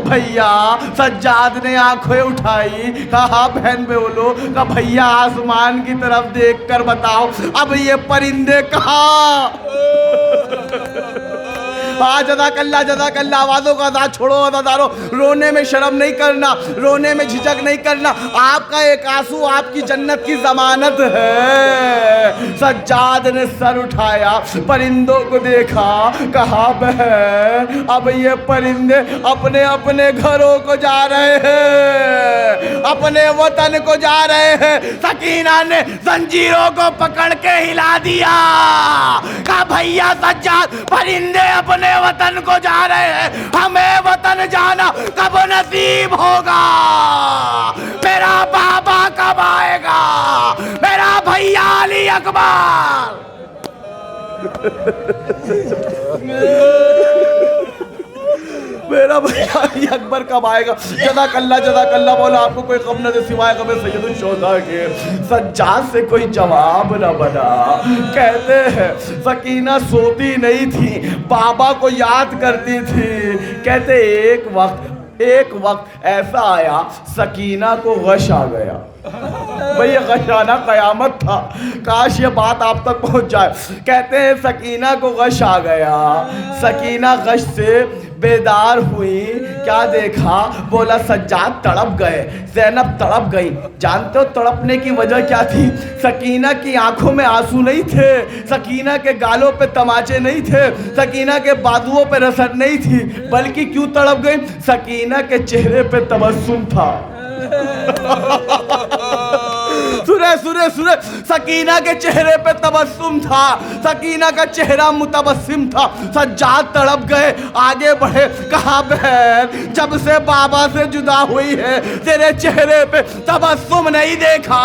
Speaker 4: بھیا سجاد نے آنکھیں اٹھائی، کہا بہن بولو، کہا بھیا آسمان کی طرف دیکھ کر بتاؤ اب یہ پرندے کہاں؟ جزاک اللہ جزاک اللہ. آوازوں کا آزاد چھوڑو عزادارو، رونے میں شرم نہیں کرنا، رونے میں جھجک نہیں کرنا. آپ کا ایک آنسو آپ کی جنت کی ضمانت ہے. سجاد نے سر اٹھایا، پرندوں کو دیکھا، کہا بہن اب یہ پرندے اپنے اپنے گھروں کو جا رہے ہیں، اپنے وطن کو جا رہے ہیں. سکینہ نے زنجیروں کو پکڑ کے ہلا دیا، کہا بھیا سجاد پرندے اپنے وطن کو جا رہے ہیں، ہمیں وطن جانا کب نصیب ہوگا؟ میرا بابا کب آئے گا؟ میرا بھیا علی اکبر. میرا بھیا علی اکبر کب آئے گا؟ جزاک اللہ مولا آپ کو کوئی غم نہ دے سوائے غم سید الشہداء کے. سجاد سے کوئی جواب نہ بنا. کہتے ہیں سکینہ سوتی نہیں تھی، بابا کو یاد کرتی تھی. کہتے ایک وقت ایسا آیا سکینہ کو غش آ گیا. بھئی یہ غشانہ قیامت تھا، کاش یہ بات آپ تک پہنچ جائے. کہتے ہیں سکینہ کو غش آ گیا. سکینہ غش سے بیدار ہوئی، کیا دیکھا؟ بولا سجاد تڑپ گئے، زینب تڑپ گئی. جانتے ہو تڑپنے کی وجہ کیا تھی؟ سکینہ کی آنکھوں میں آنسو نہیں تھے، سکینہ کے گالوں پہ تماچے نہیں تھے، سکینہ کے بازوؤں پہ رسد نہیں تھی، بلکہ کیوں تڑپ گئی؟ سکینہ کے چہرے پہ تبسم تھا. سنے سکینہ کے چہرے پہ تبسم تھا، سکینہ کا چہرہ متبسم تھا. سجاد تڑپ گئے، آگے بڑھے، کہا بہن جب سے بابا سے جدا ہوئی ہے تیرے چہرے پہ تبسم نہیں دیکھا،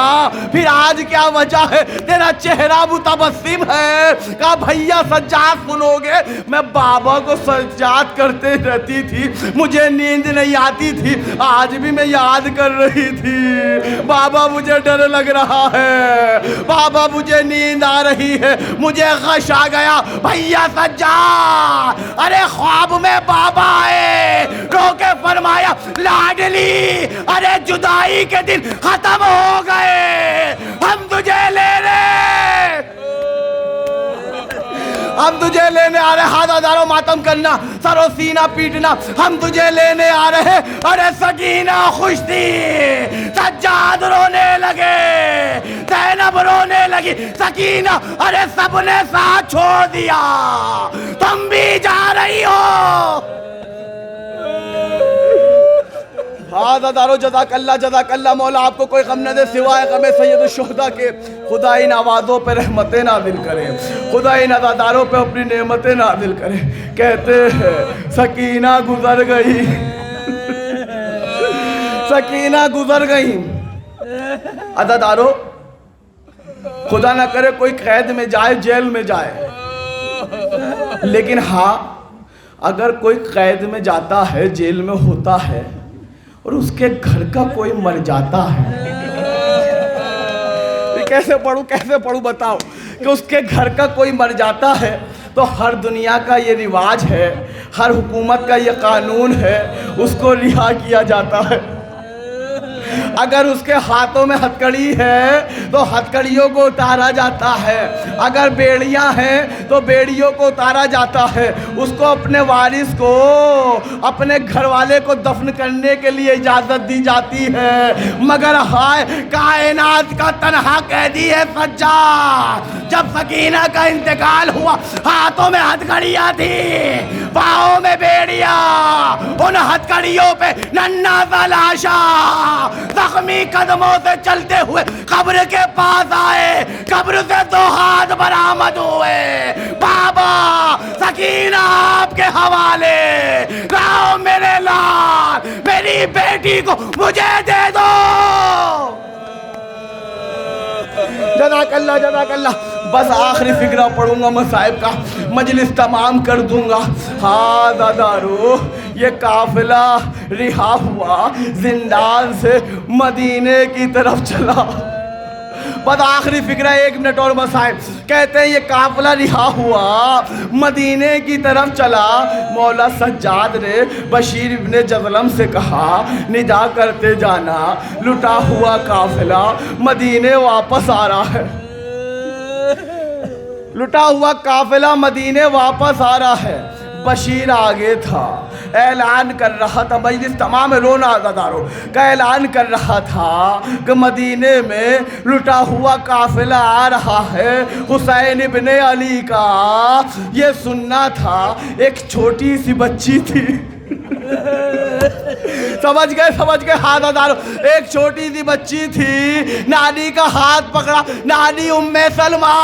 Speaker 4: پھر آج کیا وجہ ہے تیرا چہرہ متبسم ہے؟ کہا بھیا سجاد سنو گے، میں بابا کو سجاد کرتے رہتی تھی، مجھے نیند نہیں آتی تھی، آج بھی میں یاد کر رہی تھی. بابا مجھے ڈر لگ رہا رہا ہے، بابا مجھے نیند آ رہی ہے، مجھے غش آ گیا بھیا سجاد۔ ارے خواب میں بابا آئے، رو کے فرمایا لاڈلی ارے جدائی کے دن ختم ہو گئے، ہم تجھے لے رہے، ہم تجھے لینے آ رہے، ہاتھ ہزاروں ماتم کرنا، سر و سینہ پیٹنا، ہم تجھے لینے آ رہے۔ ارے سکینہ خوش تھی، سجاد رونے لگے، زینب رونے لگی، سکینہ ارے سب نے ساتھ چھوڑ دیا، تم بھی جا رہی ہو۔ ہزاروں جزاک اللہ مولا آپ کو کوئی غم نہ دے سوائے غم سید الشہداء کے۔ خدا ان آوازوں پہ رحمتیں نازل کرے، خدا ان عزاداروں پہ اپنی نعمتیں نازل کرے۔ کہتے ہیں سکینہ گزر گئی، سکینہ گزر گئی۔ عزاداروں خدا نہ کرے کوئی قید میں جائے، جیل میں جائے، لیکن ہاں اگر کوئی قید میں جاتا ہے، جیل میں ہوتا ہے اور اس کے گھر کا کوئی مر جاتا ہے، کیسے پڑھوں بتاؤ کہ اس کے گھر کا کوئی مر جاتا ہے تو ہر دنیا کا یہ رواج ہے، ہر حکومت کا یہ قانون ہے، اس کو رہا کیا جاتا ہے۔ اگر اس کے ہاتھوں میں ہتھکڑی ہے تو ہتھکڑیوں کو اتارا جاتا ہے، اگر بیڑیاں ہیں تو بیڑیوں کو اتارا جاتا ہے، اس کو اپنے وارث کو، اپنے گھر والے کو دفن کرنے کے لیے اجازت دی جاتی ہے۔ مگر ہائے کائنات کا تنہا قیدی ہے سجاد، جب سکینہ کا انتقال ہوا ہاتھوں میں ہتھکڑیاں تھی، پاؤں میں بیڑیاں، ان ہتھکڑیوں پہ ننھا سا لاشا زخمی قدموں سے چلتے ہوئے قبر کے پاس آئے، قبر سے 2 ہاتھ برآمد ہوئے، بابا سکینہ آپ کے حوالے، لاؤ میرے لال، میری بیٹی کو مجھے دے دو۔ جزاک اللہ۔ بس آخری فقرہ پڑھوں گا مصائب کا، مجلس تمام کر دوں گا۔ ہاں دادارو یہ قافلہ رہا ہوا، زندان سے مدینے کی طرف چلا۔ بس آخری فقرہ 1 منٹ اور مصائب۔ کہتے ہیں یہ قافلہ رہا ہوا، مدینے کی طرف چلا، مولا سجاد نے بشیر ابن جزلم سے کہا ندا کرتے جانا، لٹا ہوا قافلہ مدینے واپس آ رہا ہے، لٹا ہوا قافلہ مدینے واپس آ رہا ہے۔ بشیر آگے تھا، اعلان کر رہا تھا، مجلس تمام رونا عزاداروں کا اعلان کر رہا تھا کہ مدینے میں لٹا ہوا قافلہ آ رہا ہے حسین ابن علی کا۔ یہ سننا تھا، ایک چھوٹی سی بچی تھی، سمجھ گئے ہاتھ ہزاروں، ایک چھوٹی سی بچی تھی، نانی کا ہاتھ پکڑا، نانی ام سلمہ،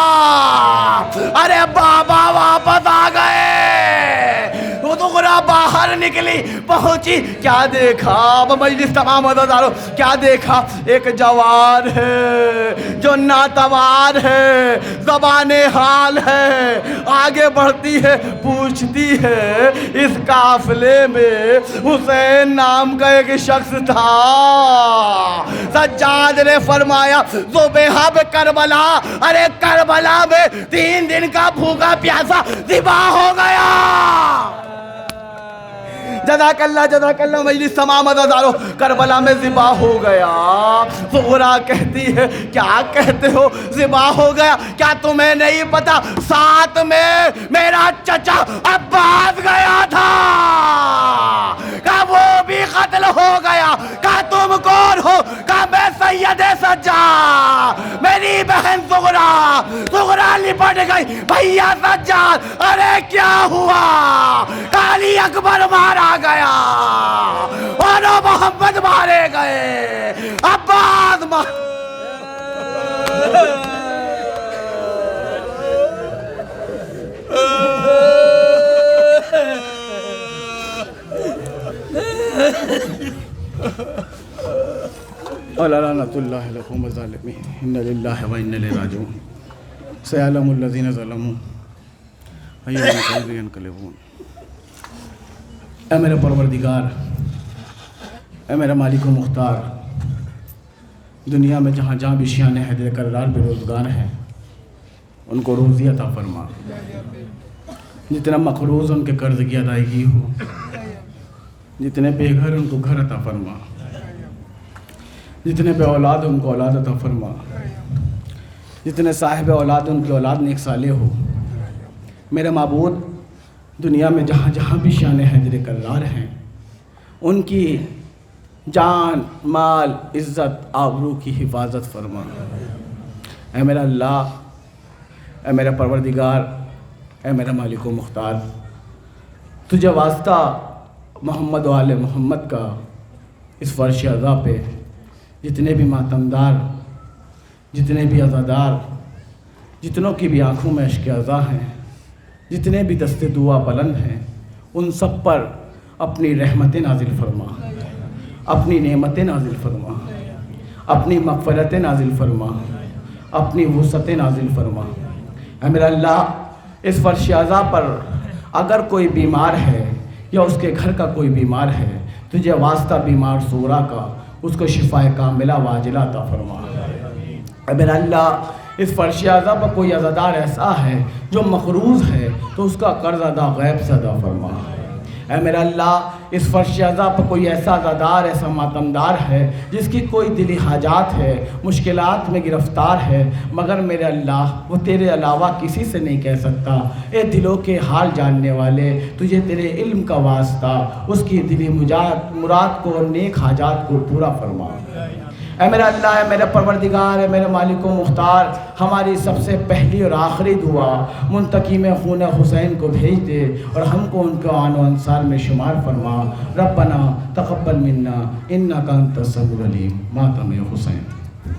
Speaker 4: ارے بابا واپس آ گئے، وہ تو غرا باہر نکلی، پہنچی، کیا دیکھا؟ مجلس تمام عزاداروں کیا دیکھا؟ ایک جوان ہے جو ناتوار ہے، زبان حال ہے، آگے بڑھتی ہے، پوچھتی ہے اس قافلے میں حسین نام کا ایک شخص تھا۔ سجاد نے فرمایا ذبیحہ کربلا، ارے کربلا میں 3 دن کا بھوکا پیاسا ذبح ہو گیا۔ جزاک اللہ مجلس تمام عزاداروں، کربلا میں ذبح ہو گیا۔ زہرا کہتی ہے کیا کہتے ہو ذبح ہو گیا؟ کیا تمہیں نہیں پتا ساتھ میں میرا چچا عباس گیا تھا، کہ وہ بھی قتل ہو گیا؟ کہ تم کون ہو؟ کہ میں سید سجاد، میری بہن زہرا لپٹ گئی، بھیا سجاد ارے کیا ہوا؟ علی اکبر مارا گیا اور محمد مارے گئے، عباس لعنت اللہ لقوم الظالمین، ان للہ و انا الیہ راجعون، سیعلم الذین ظلموا ای القلب ینقلبون۔ اے میرے پروردگار، اے میرا مالک و مختار، دنیا میں جہاں جہاں بھی شیعہ حیدر کرار بے روزگار ہیں ان کو روزی عطا فرما، جتنا مقروض ان کے قرض کی ادائیگی ہو، جتنے بے گھر ان کو گھر عطا فرما، جتنے بے اولاد ان کو اولاد عطا فرما، جتنے صاحب اولاد ان کی اولاد نیک صالح ہو۔ میرے معبود دنیا میں جہاں جہاں بھی شان حیدر کرار ہیں ان کی جان، مال، عزت، آبرو کی حفاظت فرما۔ اے میرا اللہ، اے میرا پروردگار، اے میرا مالک و مختار، تجھے واسطہ محمد و آل محمد کا اس فرش عزا پہ جتنے بھی ماتمدار، جتنے بھی عزادار، جتنوں کی بھی آنکھوں میں اشک عزا ہیں، جتنے بھی دست دعا بلند ہیں، ان سب پر اپنی رحمتیں نازل فرما، اپنی نعمتیں نازل فرما، اپنی مغفرتیں نازل فرما، اپنی وسعتیں نازل فرما۔ اے میرا اللہ، اس فرش عزا پر اگر کوئی بیمار ہے یا اس کے گھر کا کوئی بیمار ہے، تجھے واسطہ بیمار صورا کا اس کو شفاء کاملہ واجلہ عطا فرما۔ اے میرا اللہ، اس فرش عزا پر کوئی عزادار ایسا ہے جو مقروض ہے تو اس کا قرض ادا غیب سے ادا فرما۔ اے میرا اللہ، اس فرش عزا پر کوئی ایسا عزادار، ایسا ماتمدار ہے جس کی کوئی دلی حاجات ہے، مشکلات میں گرفتار ہے، مگر میرے اللہ وہ تیرے علاوہ کسی سے نہیں کہہ سکتا۔ اے دلوں کے حال جاننے والے، تجھے تیرے علم کا واسطہ اس کی دلی مراد کو اور نیک حاجات کو پورا فرما۔ اے میرا اللہ، اے میرا پروردگار، اے میرے مالک و مختار، ہماری سب سے پہلی اور آخری دعا منتقم خون حسین کو بھیج دے اور ہم کو ان کے آن و انصار میں شمار فرما۔ ربنا تقبل منا انک انت السمیع العلیم، ماتم حسین۔